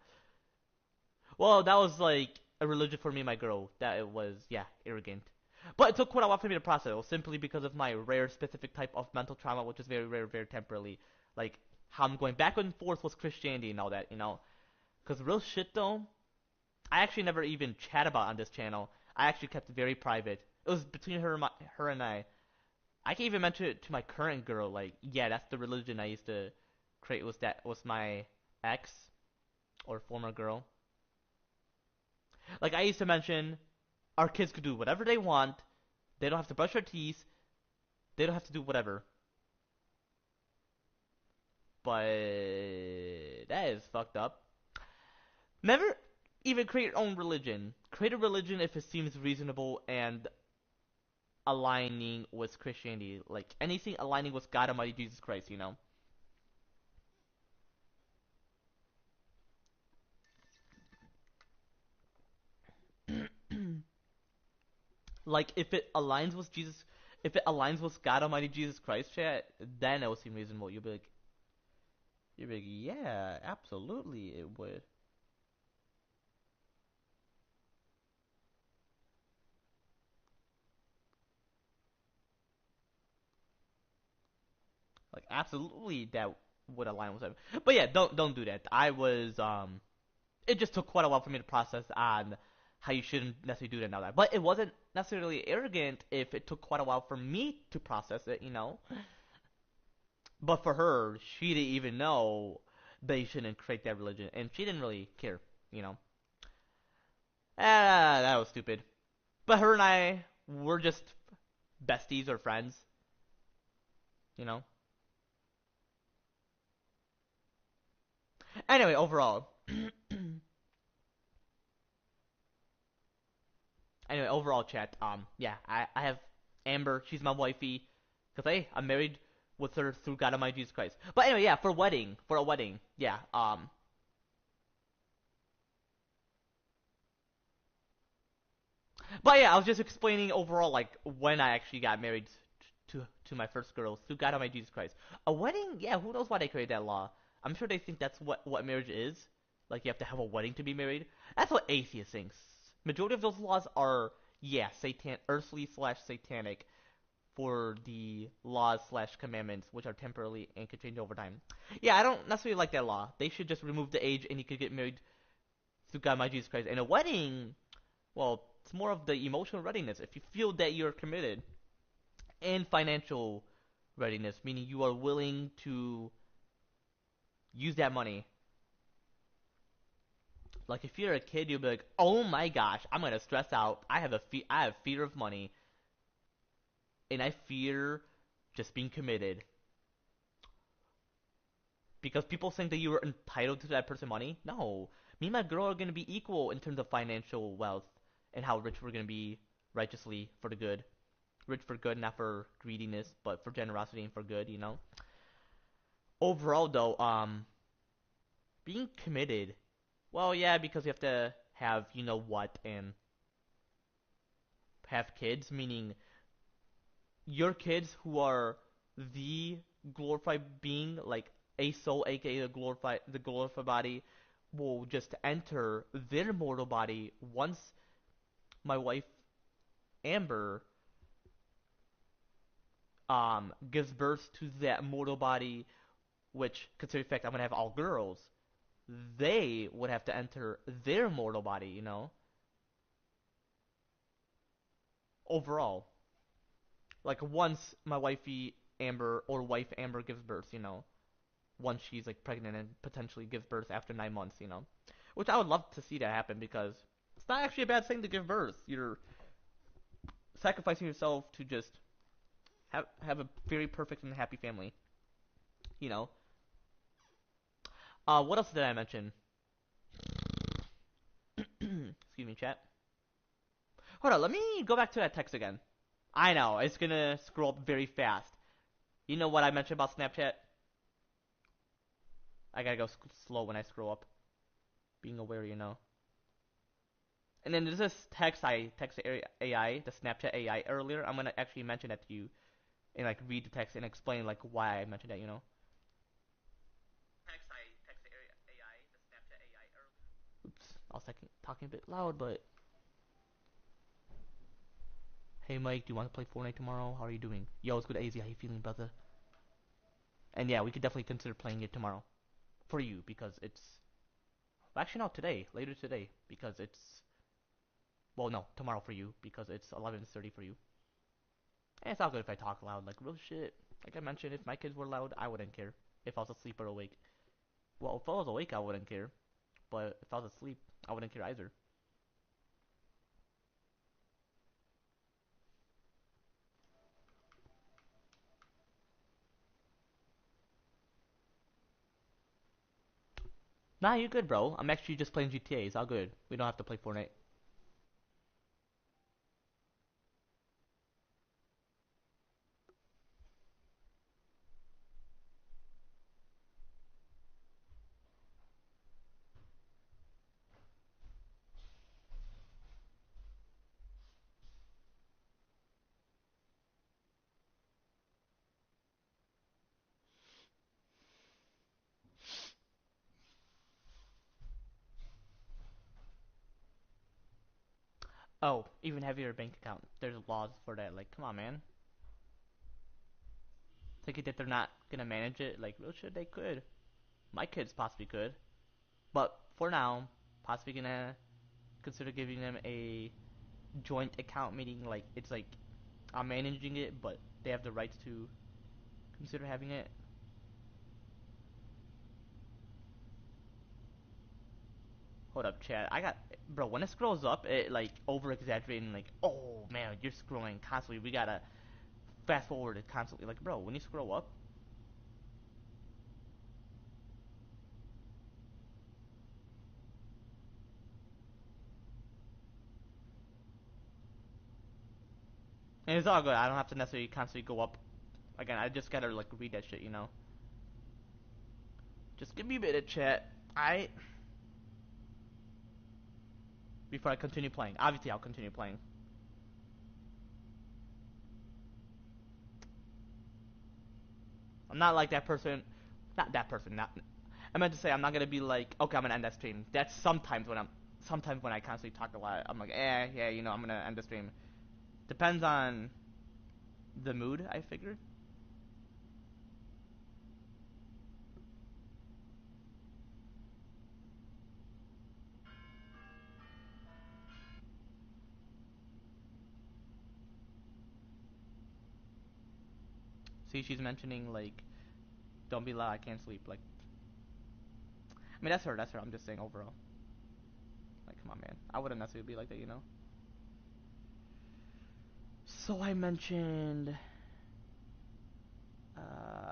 Well, that was like a religion for me and my girl. That it was, yeah, arrogant. But it took quite a while for me to process. It was simply because of my rare specific type of mental trauma, which is very rare, very temporarily. Like how I'm going back and forth with Christianity and all that. Because real shit though, I actually never even chat about on this channel. I actually kept it very private. It was between her and I. I can even mention it to my current girl. Like, yeah, that's the religion I used to create was my ex or former girl. Like I used to mention, our kids could do whatever they want. They don't have to brush their teeth. They don't have to do whatever. But that is fucked up. Never even create your own religion. Create a religion if it seems reasonable and aligning with Christianity. Like anything aligning with God Almighty Jesus Christ, you know? Like if it aligns with Jesus, if it aligns with God Almighty Jesus Christ, chat, then it will seem reasonable. You'll be like, yeah, absolutely, it would. Like absolutely, that would align with him. But yeah, don't do that. It just took quite a while for me to process on how you shouldn't necessarily do that now. That, but it wasn't necessarily arrogant if it took quite a while for me to process it, you know. But for her, she didn't even know they shouldn't create that religion, and she didn't really care, you know. Ah, that was stupid. But her and I were just besties or friends, you know. Anyway, overall, chat. Yeah, I have Amber. She's my wifey. Cause hey, I'm married with her through God Almighty Jesus Christ. But anyway, yeah, for a wedding, yeah. But yeah, I was just explaining overall like when I actually got married to my first girl through God Almighty Jesus Christ. A wedding, yeah. Who knows why they created that law? I'm sure they think that's what marriage is. Like you have to have a wedding to be married. That's what atheists think. Majority of those laws are yeah, satan earthly slash satanic for the laws slash commandments, which are temporarily and can change over time. Yeah, I don't necessarily like that law. They should just remove the age and you could get married through God, my Jesus Christ. And a wedding, well, it's more of the emotional readiness. If you feel that you're committed, and financial readiness, meaning you are willing to use that money. Like if you're a kid, you'll be like, "Oh my gosh, I'm gonna stress out. I have fear of money, and I fear just being committed because people think that you are entitled to that person's money. No, me and my girl are gonna be equal in terms of financial wealth and how rich we're gonna be righteously for the good. Rich for good, not for greediness, but for generosity and for good. You know. Overall, though, being committed. Well, yeah, because you have to have you know what and have kids, meaning your kids who are the glorified being, like a soul, aka the glorified body, will just enter their mortal body once my wife Amber gives birth to that mortal body, which considering the fact I'm gonna have all girls, they would have to enter their mortal body, you know, overall. Like once my wifey Amber or wife Amber gives birth, you know, once she's like pregnant and potentially gives birth after 9 months, you know, which I would love to see that happen because it's not actually a bad thing to give birth. You're sacrificing yourself to just have a very perfect and happy family, you know. What else did I mention? Excuse me, chat. Hold on, let me go back to that text again. I know it's gonna scroll up very fast. You know what I mentioned about Snapchat? I gotta go slow when I scroll up. Being aware, you know. And then there's this text I texted AI, the Snapchat AI earlier. I'm gonna actually mention that to you and like read the text and explain like why I mentioned that, you know. Text I texted AI, the Snapchat AI earlier. Oops, I was talking a bit loud, but hey Mike, do you want to play Fortnite tomorrow? How are you doing? Yo, it's good, AZ. How you feeling, brother? And yeah, we could definitely consider playing it tomorrow for you because it's actually not today, later today because it's well no tomorrow for you because it's 11:30 for you. And it's not good if I talk loud, like real shit. Like I mentioned, if my kids were loud, I wouldn't care. if I was asleep or awake. Well, if I was awake, I wouldn't care, but if I was asleep, I wouldn't care either. Nah, you're good, bro. I'm actually just playing GTA. It's all good. We don't have to play Fortnite. Oh, even heavier bank account. There's laws for that. Like, come on, man. Thinking that they're not gonna manage it. Like, real shit, they could. My kids possibly could. But for now, possibly gonna consider giving them a joint account, meaning like it's like I'm managing it, but they have the rights to consider having it. Hold up, Chad. I got, bro. When it scrolls up, it like over exaggerating. Like, oh man, you're scrolling constantly. We gotta fast forward it constantly. Like, bro, when you scroll up, and it's all good. I don't have to necessarily constantly go up. Again, I just gotta like read that shit. Just give me a bit of chat. I before I continue playing. Obviously, I'll continue playing. I'm not like that person. Not that person. Not. I meant to say I'm not gonna be like, okay, I'm gonna end that stream. That's sometimes when I constantly talk a lot. I'm like, yeah, I'm gonna end the stream. Depends on the mood. I figure. See, she's mentioning like, don't be loud. I can't sleep. Like, I mean, that's her. That's her. I'm just saying overall. Like, come on, man. I wouldn't necessarily be like that. So I mentioned. Um.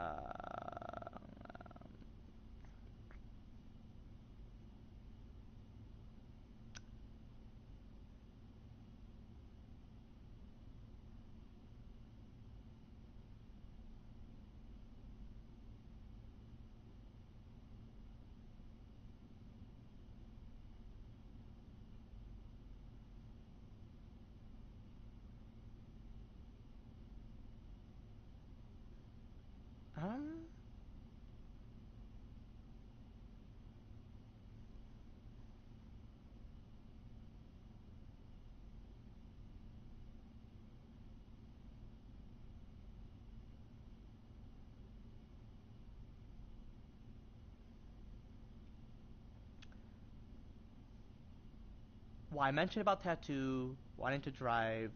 Well, I mentioned about tattoo, wanting to drive.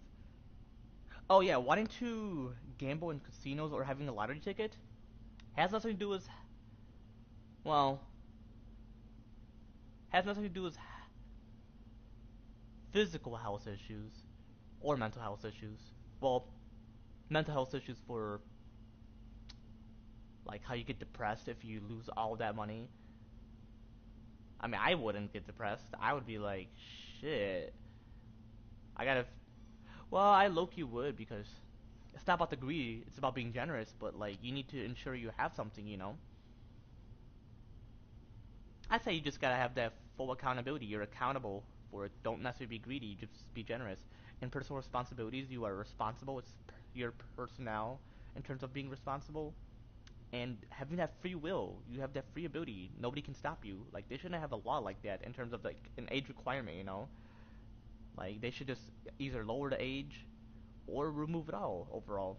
Oh yeah, wanting to gamble in casinos or having a lottery ticket has nothing to do with, well, has nothing to do with physical health issues or mental health issues. Well, mental health issues for like how you get depressed if you lose all that money. I mean, I wouldn't get depressed. I would be like, shit. I gotta. Well, I low key would because it's not about the greed. It's about being generous. But like, you need to ensure you have something. I say you just gotta have that full accountability. You're accountable for it. Don't necessarily be greedy. Just be generous. In personal responsibilities, you are responsible. It's your personnel in terms of being responsible and having that free will. You have that free ability. Nobody can stop you. Like they shouldn't have a law like that in terms of like an age requirement. Like they should just either lower the age or remove it all overall.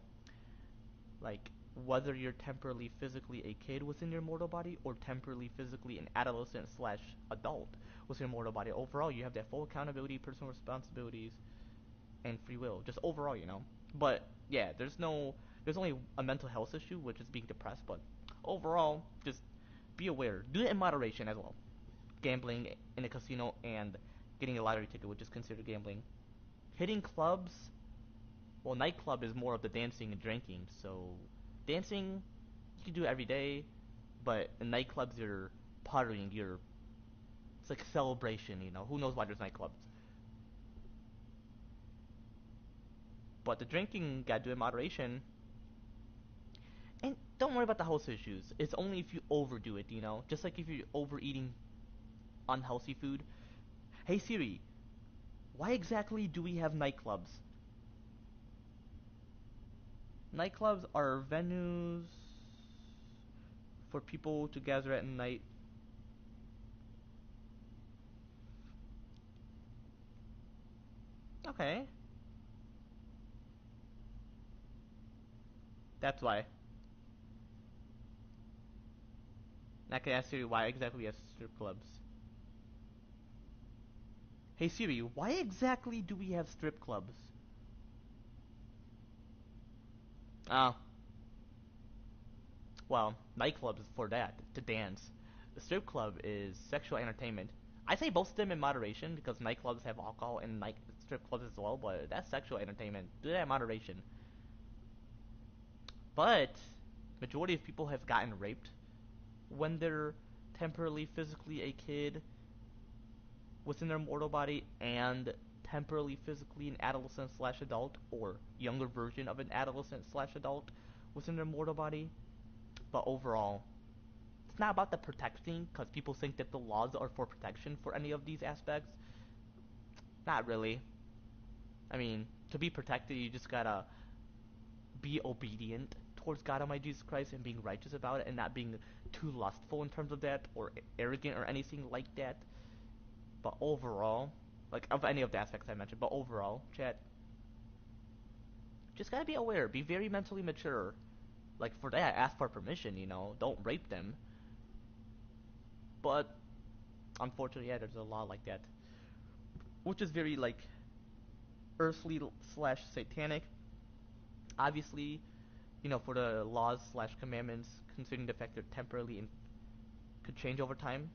Like whether you're temporarily physically a kid within your mortal body or temporarily physically an adolescent slash adult within your mortal body. Overall, you have that full accountability, personal responsibilities, and free will. Just overall. But yeah, there's only a mental health issue, which is being depressed. But overall, just be aware. Do it in moderation as well. Gambling in a casino and getting a lottery ticket, which is considered gambling. Hitting clubs, well, nightclub is more of the dancing and drinking. So, dancing, you can do it every day, but in nightclubs, you're partying. It's like a celebration. Who knows why there's nightclubs? But the drinking, gotta do it in moderation. And don't worry about the health issues. It's only if you overdo it. Just like if you're overeating unhealthy food. Hey Siri, why exactly do we have nightclubs? Nightclubs are venues for people to gather at night. Okay, that's why. And I can ask Siri why exactly we have strip clubs. Hey Siri, why exactly do we have strip clubs? Oh, well, nightclubs is for that, to dance. The strip club is sexual entertainment. I say both of them in moderation because nightclubs have alcohol and night strip clubs as well, but that's sexual entertainment. Do that in moderation. But majority of people have gotten raped when they're temporarily physically a kid within their mortal body and temporarily physically an adolescent slash adult or younger version of an adolescent slash adult within their mortal body. But overall, it's not about the protecting because people think that the laws are for protection for any of these aspects. Not really. I mean, to be protected, you just gotta be obedient towards God Almighty Jesus Christ and being righteous about it and not being too lustful in terms of that or arrogant or anything like that. But overall, like of any of the aspects I mentioned, but overall, chat, just gotta be aware, be very mentally mature. Like for that, ask for permission, don't rape them. But unfortunately, yeah, there's a law like that, which is very like earthly slash satanic. Obviously, for the laws slash commandments, considering the fact they're temporarily and could change over time,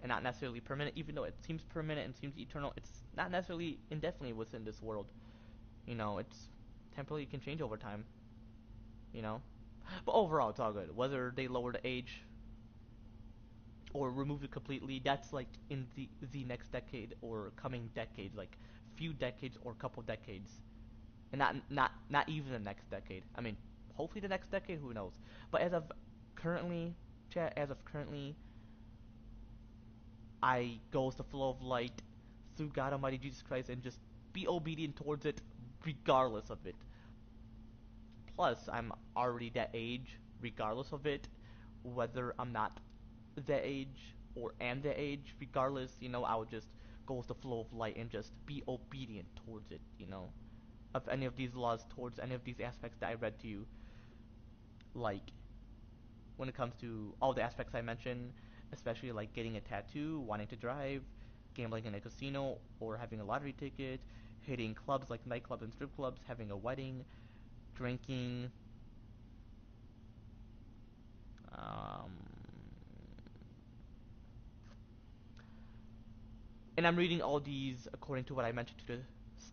and not necessarily permanent, even though it seems permanent and seems eternal, it's not necessarily indefinitely within this world. It's temporarily can change over time. You know, but overall, it's all good. Whether they lower the age or remove it completely, that's like in the next decade or coming decades, like few decades or couple decades, and not even the next decade. I mean, hopefully the next decade, who knows? But as of currently, chat, as of currently, I go with the flow of light through God Almighty Jesus Christ and just be obedient towards it regardless of it. Plus, I'm already that age regardless of it, whether I'm not that age or am that age, regardless, I would just go with the flow of light and just be obedient towards it, of any of these laws, towards any of these aspects that I read to you. Like, when it comes to all the aspects I mentioned, especially like getting a tattoo, wanting to drive, gambling in a casino, or having a lottery ticket, hitting clubs like nightclubs and strip clubs, having a wedding, drinking, um, and I'm reading all these according to what I mentioned to the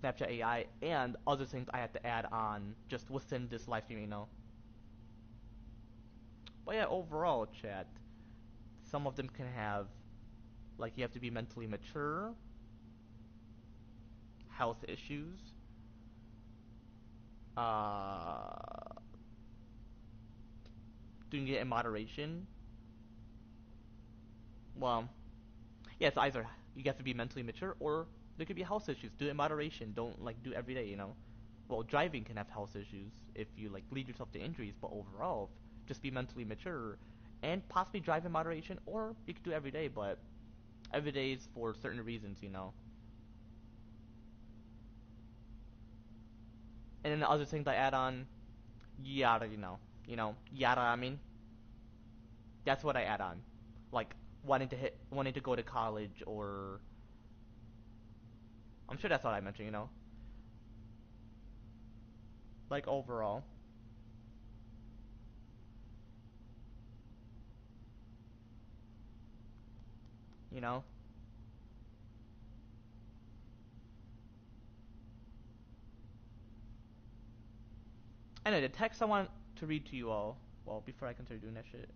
Snapchat AI and other things I had to add on just within this live stream. But yeah, overall, chat, some of them can have, like, you have to be mentally mature, health issues, uh, doing it in moderation. Well, yeah, it's either you have to be mentally mature or there could be health issues. Do it in moderation. Don't like do it every day. Well, driving can have health issues if you like lead yourself to injuries, but overall, just be mentally mature and possibly drive in moderation, or you could do it every day, but every day is for certain reasons. And then the other things I add on, yada, yada. I mean, that's what I add on, like wanting to go to college, or I'm sure that's what I mentioned. Like overall. you know. Anyway, the text I want to read to you all. Well, before I continue doing that shit.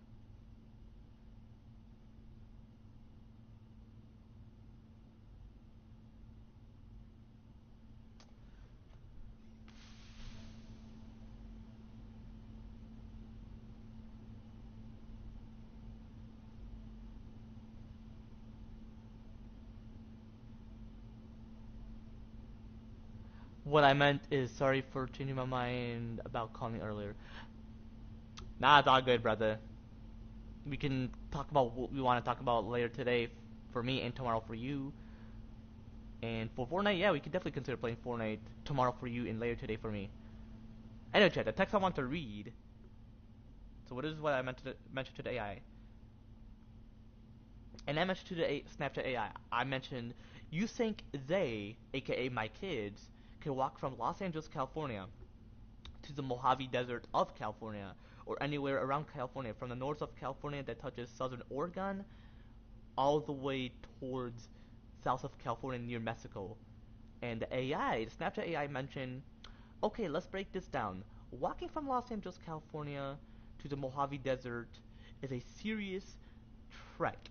What I meant is sorry for changing my mind about calling earlier. Nah, it's all good, brother. We can talk about what we want to talk about later today for me and tomorrow for you. And for Fortnite, yeah, we could definitely consider playing Fortnite tomorrow for you and later today for me. Anyway, chat, the text I want to read. So what is what I meant to mention to the AI? And I mentioned to the Snapchat AI, I mentioned, you think they, aka my kids, can walk from Los Angeles, California to the Mojave Desert of California, or anywhere around California, from the north of California that touches southern Oregon, all the way towards south of California near Mexico. And the AI, the Snapchat AI mentioned, okay, let's break this down. Walking from Los Angeles, California to the Mojave Desert is a serious trek.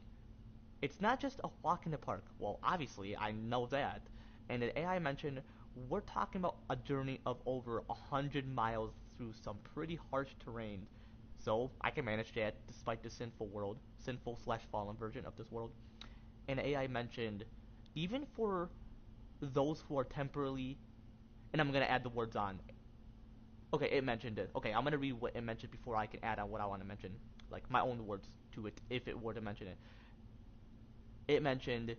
It's not just a walk in the park. Well, obviously, I know that. And the AI mentioned we're talking about a journey of over 100 miles through some pretty harsh terrain. So I can manage that despite the sinful world, sinful slash fallen version of this world. And the AI mentioned even for those who are temporarily, and I'm gonna add the words on. Okay, it mentioned it. Okay, I'm gonna read what it mentioned before I can add on what I want to mention, like my own words to it, if it were to mention it. It mentioned,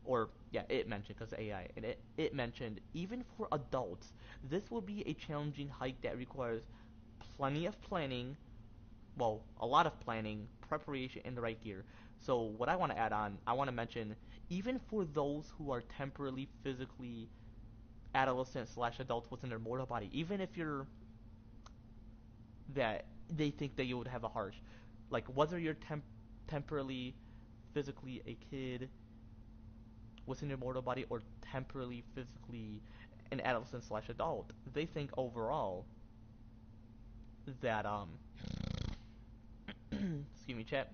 or yeah, it mentioned because AI, and it mentioned even for adults, this will be a challenging hike that requires plenty of planning. Well, a lot of planning, preparation, and the right gear. So what I want to add on, I want to mention even for those who are temporarily physically adolescent slash adults within their mortal body, even if you're that they think that you would have a harsh, like whether you're temporarily physically a kid within your mortal body or temporarily physically an adolescent slash adult, they think overall that excuse me, chat.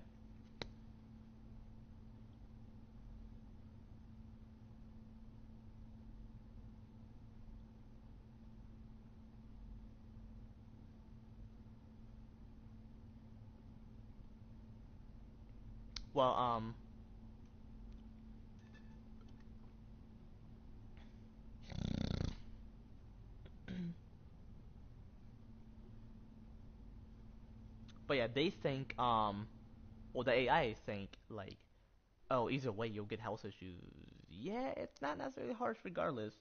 Well, but yeah, they think well, the AI think like, oh, either way you'll get health issues. Yeah, it's not necessarily harsh regardless.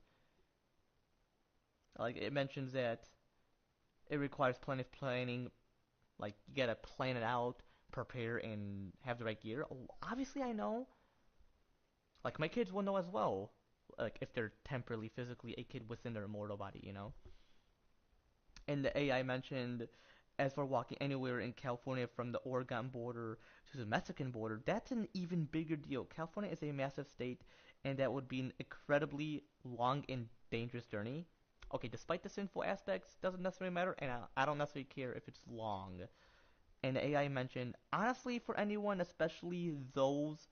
Like it mentions that it requires plenty of planning. Like you gotta plan it out, prepare, and have the right gear. Oh, obviously, I know. Like my kids will know as well. Like if they're temporarily physically a kid within their mortal body, you know. And the AI mentioned, as for walking anywhere in California from the Oregon border to the Mexican border, that's an even bigger deal. California is a massive state, and that would be an incredibly long and dangerous journey. Okay, despite the sinful aspects, doesn't necessarily matter, and I don't necessarily care if it's long. And the AI mentioned, honestly, for anyone, especially those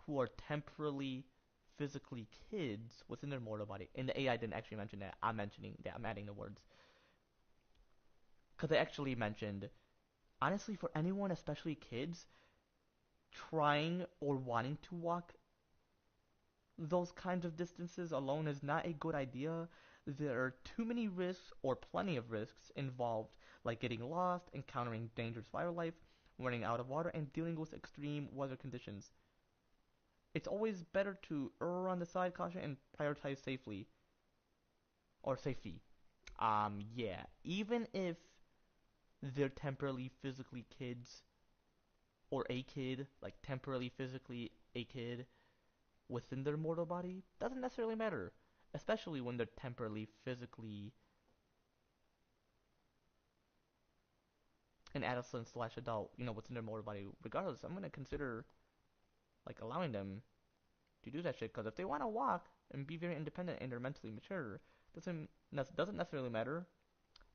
who are temporarily physically kids within their mortal body. And the AI didn't actually mention that. I'm mentioning that. I'm adding the words. Because they actually mentioned, honestly, for anyone, especially kids, trying or wanting to walk those kinds of distances alone is not a good idea. There are too many risks or plenty of risks involved, like getting lost, encountering dangerous wildlife, running out of water, and dealing with extreme weather conditions. It's always better to err on the side of caution and prioritize safely or safety. Yeah, even if they're temporarily physically kids or a kid, like temporarily physically a kid within their mortal body, doesn't necessarily matter. Especially when they're temporarily physically an adolescent slash adult, within their mortal body. Regardless, I'm gonna consider like allowing them to do that shit. Because if they want to walk and be very independent and they're mentally mature, doesn't necessarily matter.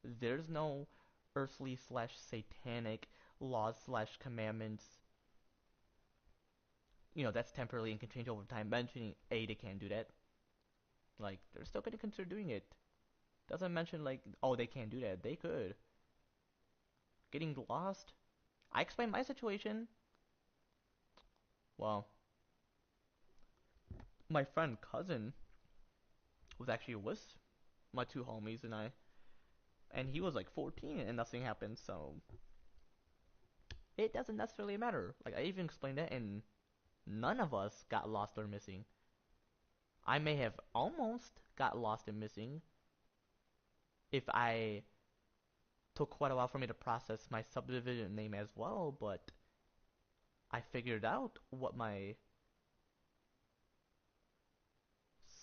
There's no earthly slash satanic laws slash commandments, that's temporarily and can change over time. Mentioning they can't do that. Like they're still gonna consider doing it. Doesn't mention like, oh, they can't do that. They could. Getting lost. I explained my situation. Well, my friend cousin was actually with my two homies and I, and he was like 14 and nothing happened. So it doesn't necessarily matter. Like I even explained that, and none of us got lost or missing. I may have almost got lost and missing if I took quite a while for me to process my subdivision name as well, but I figured out what my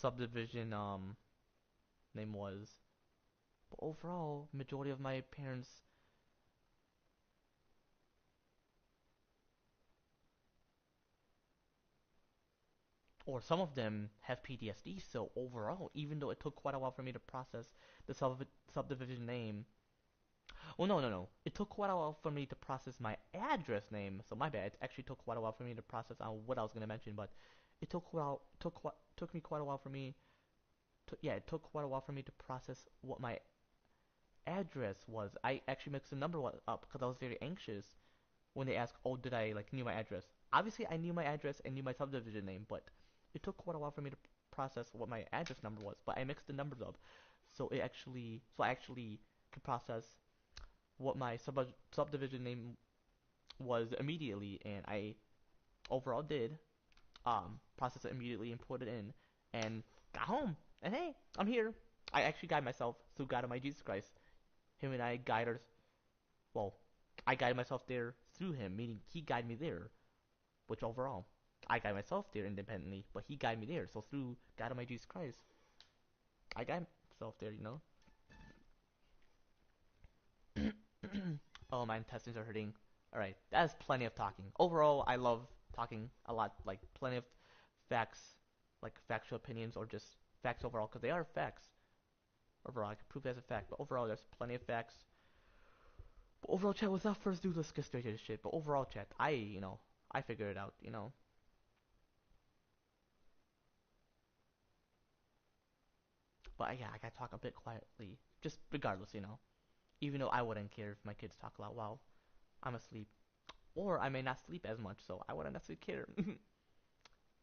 subdivision name was. But overall, majority of my parents, or some of them, have PTSD. So overall, even though it took quite a while for me to process the subdivision name, well, no, no, no, it took quite a while for me to process my address name. So my bad. It actually took quite a while for me to process on what I was gonna mention, but it took me quite a while for me. Yeah, it took quite a while for me to process what my address was. I actually mixed the number up because I was very anxious when they asked, "Oh, did I like knew my address?" Obviously, I knew my address and knew my subdivision name, but it took quite a while for me to process what my address number was. But I mixed the numbers up, so I actually could process what my subdivision name was immediately, and I overall did process it immediately and put it in, and got home. And hey, I'm here. I actually guided myself through God of my Jesus Christ. Him and I guided, well, I guided myself there through him, meaning he guided me there, which overall, I guide myself there independently, but he guided me there. So through God of my Jesus Christ, I guide myself there. Oh, my intestines are hurting. Alright, that is plenty of talking. Overall, I love talking a lot, like plenty of facts, like factual opinions, or just facts overall, because they are facts. Overall, I can prove that as a fact, but overall, there's plenty of facts. But overall, chat, without further ado, let's get straight to the shit. But overall, chat, I figured it out. But yeah, I gotta talk a bit quietly, just regardless. Even though I wouldn't care if my kids talk a lot while I'm asleep. Or I may not sleep as much, so I wouldn't necessarily care.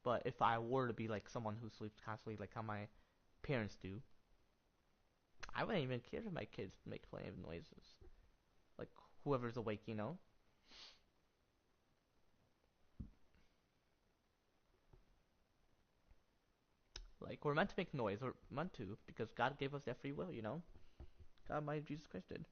But if I were to be like someone who sleeps constantly, like how my parents do, I wouldn't even care if my kids make plenty of noises. Like whoever's awake. Like we're meant to make noise. We're meant to because God gave us that free will. God, my Jesus Christ did.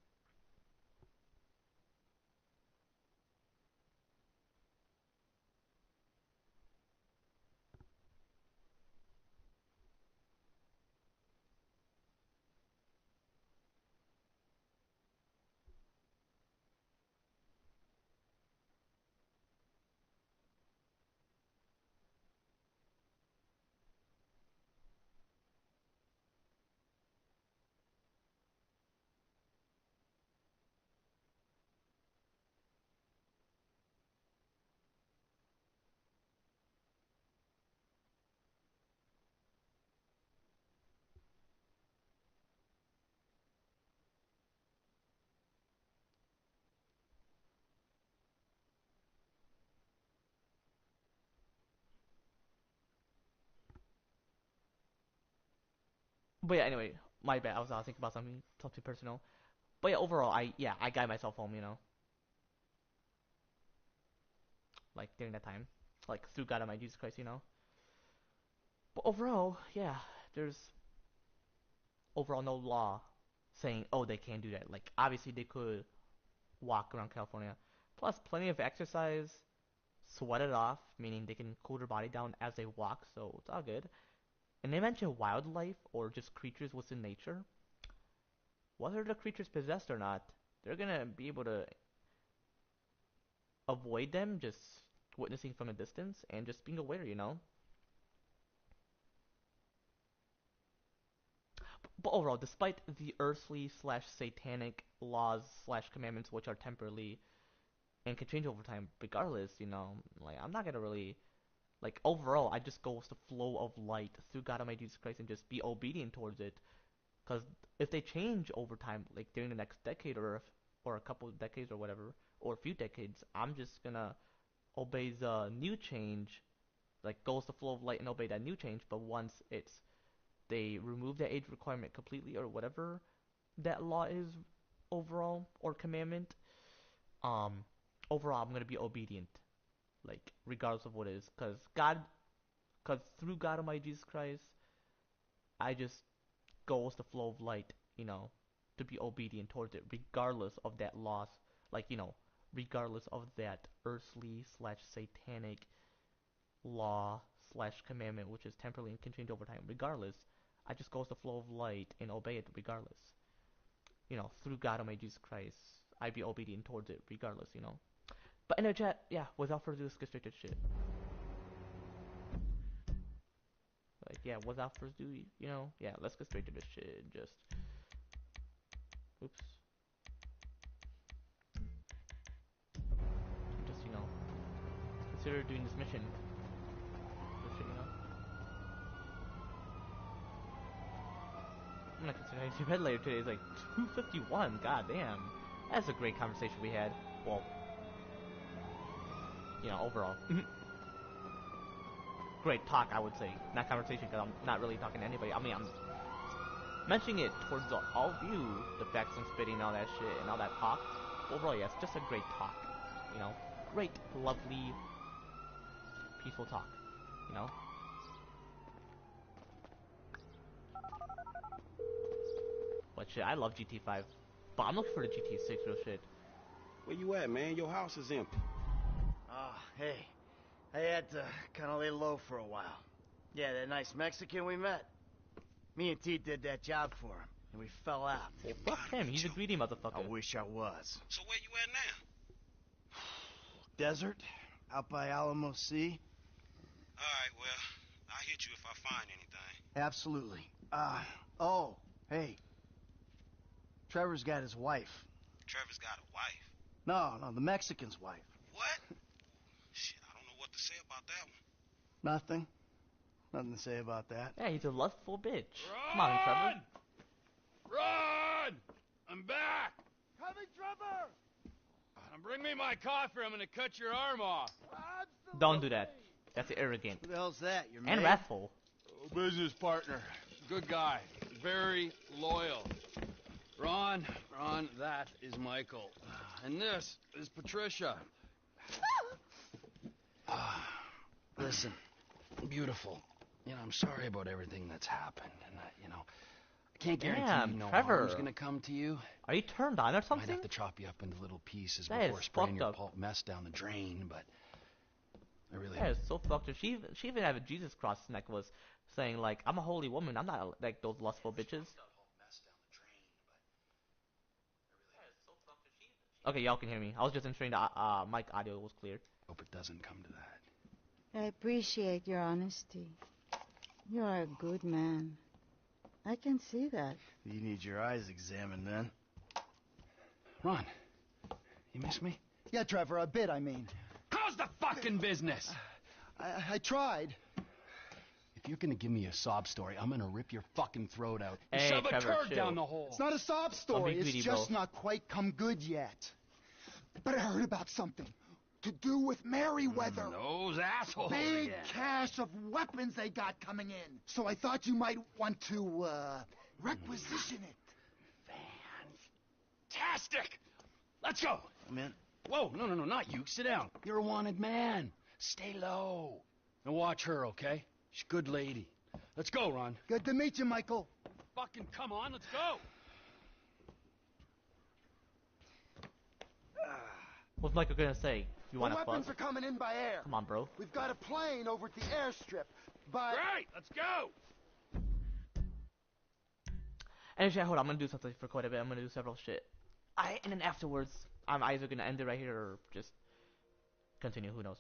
But yeah, anyway, my bad. I was thinking about something personal. But yeah, overall, I guide myself home. Like during that time, like through God and my Jesus Christ. But overall, yeah, there's overall no law saying, oh, they can't do that. Like obviously they could walk around California. Plus, plenty of exercise, sweat it off, meaning they can cool their body down as they walk, so it's all good. And they mention wildlife or just creatures within nature. Whether the creature's possessed or not, they're gonna be able to avoid them just witnessing from a distance and just being aware, you know. But overall, despite the earthly slash satanic laws slash commandments which are temporarily and can change over time, regardless, you know, like I'm not gonna really like overall. I just go with the flow of light through God Almighty Jesus Christ and just be obedient towards it. Because if they change over time, like during the next decade or a couple of decades or whatever, or a few decades, I'm just gonna obey the new change, like goes the flow of light and obey that new change. But once it's they remove that age requirement completely or whatever that law is overall or commandment, um, overall I'm gonna be obedient, like regardless of what it is, cause through God Almighty Jesus Christ, I just go with the flow of light, you know, to be obedient towards it, regardless of that loss, like you know, regardless of that earthly slash satanic law slash commandment, which is temporary and can change over time. Regardless, I just go with the flow of light and obey it regardless. You know, through God Almighty Jesus Christ, I be obedient towards it regardless. You know. But in the chat, yeah. Without further ado, let's get straight to shit. Like, yeah. Without further ado, you know, yeah. Let's get straight to this shit. Just, oops. Just, you know, consider doing this mission. This shit, you know. I'm gonna consider having to bed later today. It's like 2:51. God damn. That's a great conversation we had. Well, you know, overall. Great talk, I would say. Not conversation, because I'm not really talking to anybody. I mean, I'm mentioning it towards all of you, the facts and spitting, all that shit, and all that talk. Overall, yes, just a great talk. You know? Great, lovely, peaceful talk. You know? But shit, I love GT5. But I'm looking for the GT6 real shit. Where you at, man? Your house is empty. Hey. I had to kind of lay low for a while. Yeah, that nice Mexican we met. Me and T did that job for him, and we fell out. Well, fuck him. He's a greedy motherfucker. I wish I was. So where you at now? Desert, out by Alamo Sea. All right, well, I'll hit you if I find anything. Absolutely. Hey. Trevor's got his wife. Trevor's got a wife. No, the Mexican's wife. What? Shit, I don't know what to say about that one. Nothing. Nothing to say about that. Yeah, he's a lustful bitch. Come on, Trevor. Run! I'm back! Coming, Trevor! Bring me my coffee, I'm gonna cut your arm off. Don't do that. That's arrogant. Who the hell's that? Your And mate? wrathful. Business partner. Good guy. Very loyal. Ron, that is Michael. And this is Patricia. Listen, beautiful. You know, I'm sorry about everything that's happened. And, I can't guarantee no Trevor. harm's gonna come to you. Are you turned on or Might something? have to chop you up into little pieces That before is spraying fucked your up. pulp mess down the drain, but I really... That is so fucked up. She even had a Jesus cross necklace saying, like, I'm a holy woman. I'm not like those lustful bitches. Okay, y'all can hear me. I was just ensuring the mic audio was clear. Hope it doesn't come to that. I appreciate your honesty. You are a good man. I can see that. You need your eyes examined then. Ron, you miss me? Yeah, Trevor, a bit, I mean. How's the fucking business? I tried. If you're gonna give me a sob story, I'm gonna rip your fucking throat out and Hey, shove Trevor, a turd chill. down the hole. It's not a sob story. greedy, It's just bro. not quite come good yet. But I heard about something to do with Merryweather. Those assholes Big again. cache of weapons they got coming in. So I thought you might want to, requisition it. Fantastic! Let's go! I'm in. Whoa, no, not you. Sit down. You're a wanted man. Stay low. And watch her, okay? She's a good lady. Let's go, Ron. Good to meet you, Michael. Fucking come on, let's go! What's Michael gonna say? You The wanna weapons fuck? are coming in by air. Come on, bro. We've got a plane over at the airstrip, but... Right, let's go! And hold on, I'm gonna do something for quite a bit. I'm gonna do several shit. And then afterwards, I'm either gonna end it right here or just continue. Who knows?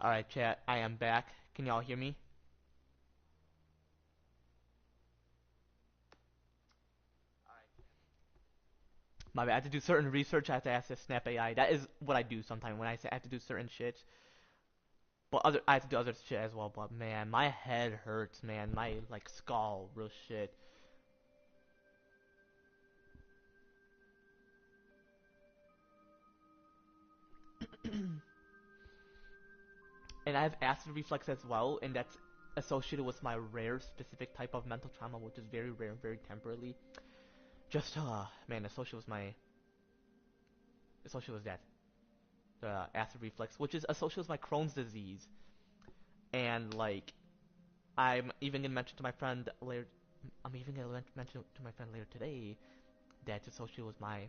Alright, chat, I am back. Can y'all hear me? My bad, I have to do certain research, I have to ask the Snap AI. That is what I do sometimes when I say I have to do certain shit. But I have to do other shit as well, but man, my head hurts, man. My, like, skull, real shit. And I have acid reflux as well, and that's associated with my rare specific type of mental trauma, which is very rare and very temporarily. Just, man, associated with that. The acid reflux, which is associated with my Crohn's disease. And, like, I'm even gonna mention to my friend later, I'm even gonna mention to my friend later today that's associated with my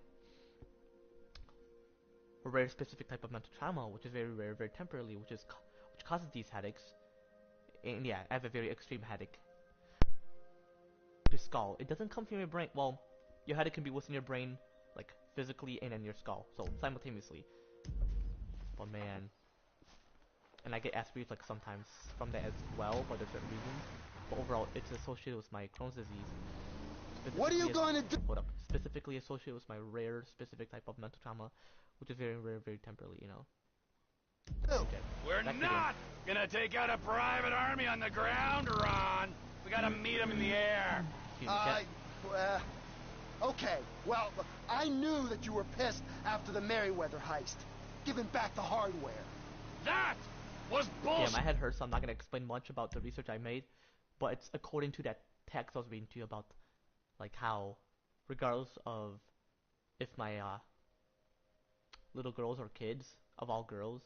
rare specific type of mental trauma, which is very rare, very temporarily, which causes these headaches. And yeah, I have a very extreme headache. Your skull. It doesn't come from your brain. Well, your headache can be within your brain, like physically, and in your skull, so simultaneously. But man, and I get acid reflux sometimes from that as well, for certain reasons. But overall, it's associated with my Crohn's disease. What are you going to do? Hold up. Specifically associated with my rare, specific type of mental trauma, which is very rare, very temporarily, you know. Okay. We're not gonna take out a private army on the ground, Ron. We gotta meet them in the air. Okay, well, I knew that you were pissed after the Merryweather heist, giving back the hardware. That was bullshit. Yeah, my head hurts, so I'm not gonna explain much about the research I made, but it's according to that text I was reading to you about, like how, regardless of if my little girls or kids, of all girls,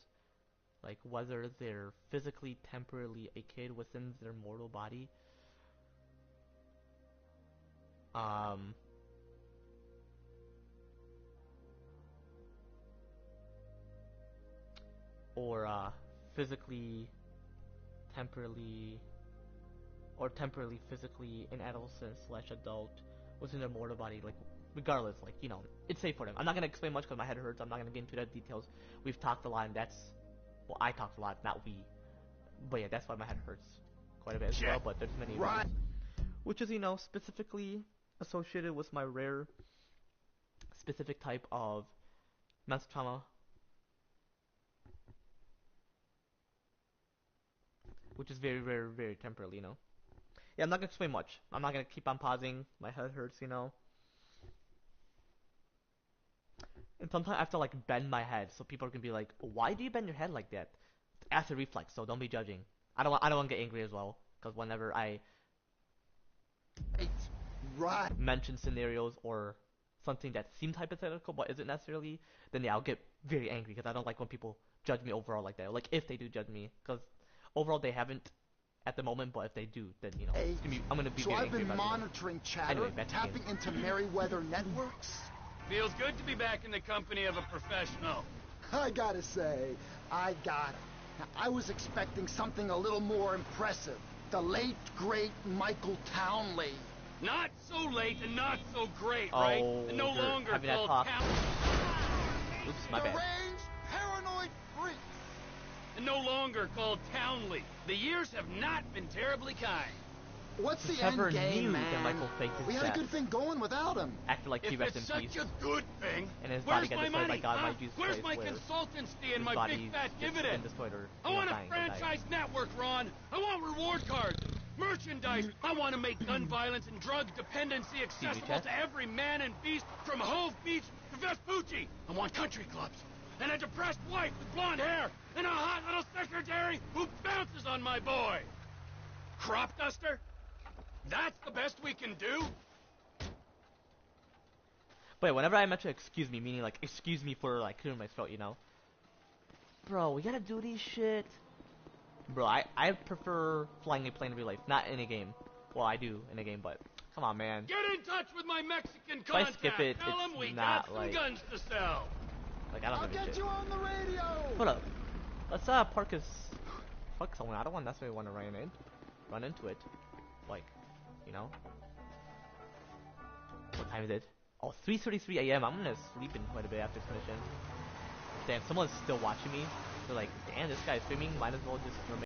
like whether they're physically, temporarily a kid within their mortal body, or physically, temporarily, or temporarily, physically an adolescent slash adult within their mortal body, like regardless, like, you know, it's safe for them. I'm not gonna explain much because my head hurts. I'm not gonna get into the details. We've talked a lot, and well, I talked a lot, not we. But yeah, that's why my head hurts quite a bit as well. But there's many reasons, which is, you know, specifically associated with my rare, specific type of mental trauma, which is very, very, very temporarily, you know. Yeah, I'm not gonna explain much. I'm not gonna keep on pausing. My head hurts, you know. And sometimes I have to like bend my head, so people are gonna be like, "Why do you bend your head like that?" It's acid reflex, so don't be judging. I don't want to get angry as well, because whenever I mention scenarios or something that seems hypothetical but isn't necessarily, then yeah, I'll get very angry because I don't like when people judge me overall like that. Like if they do judge me, because overall they haven't at the moment, but if they do, then you know, I'm gonna be so very I've angry been about monitoring chatter, anyway, tapping into Merryweather networks. Feels good to be back in the company of a professional. I gotta say, I got it. Now, I was expecting something a little more impressive. The late, great Michael Townley. Not so late and not so great, right? And no longer called Townley. Oops, my bad. Deranged, paranoid freak. And no longer called Townley. The years have not been terribly kind. What's the Never end game, knew man? that Michael faked his We had a death. good thing going without him. Acted like he rest in If peace. it's such a good thing, And his body where's got my destroyed by money? God, by Huh? Jesus Where's Christ, my where consultancy and his my body big fat just been dividend? destroyed or, I you know, want a dying. franchise network, Ron. I want reward cards, merchandise. I want to make gun violence and drug dependency accessible to every man and beast from Hove Beach to Vespucci. I want country clubs and a depressed wife with blonde hair and a hot little secretary who bounces on my boy. Crop duster? That's the best we can do? But whenever I mention excuse me, meaning like excuse me for like clearing my throat, you know. Bro, we gotta do these shit. Bro, I prefer flying a plane in real life, not in a game. Well, I do in a game, but come on, man. Get in touch with my Mexican If I contact. skip it, Tell him we it's got not some like guns to sell. Like I don't I'll give a get shit. you on the radio. Hold up. Let's park his fuck someone. I don't want necessarily want to run into it. Like, you know. What time is it? Oh, 3:33 a.m. I'm gonna sleep in quite a bit after this mission. Damn, someone's still watching me. They're like, damn, this guy's streaming, might as well just remain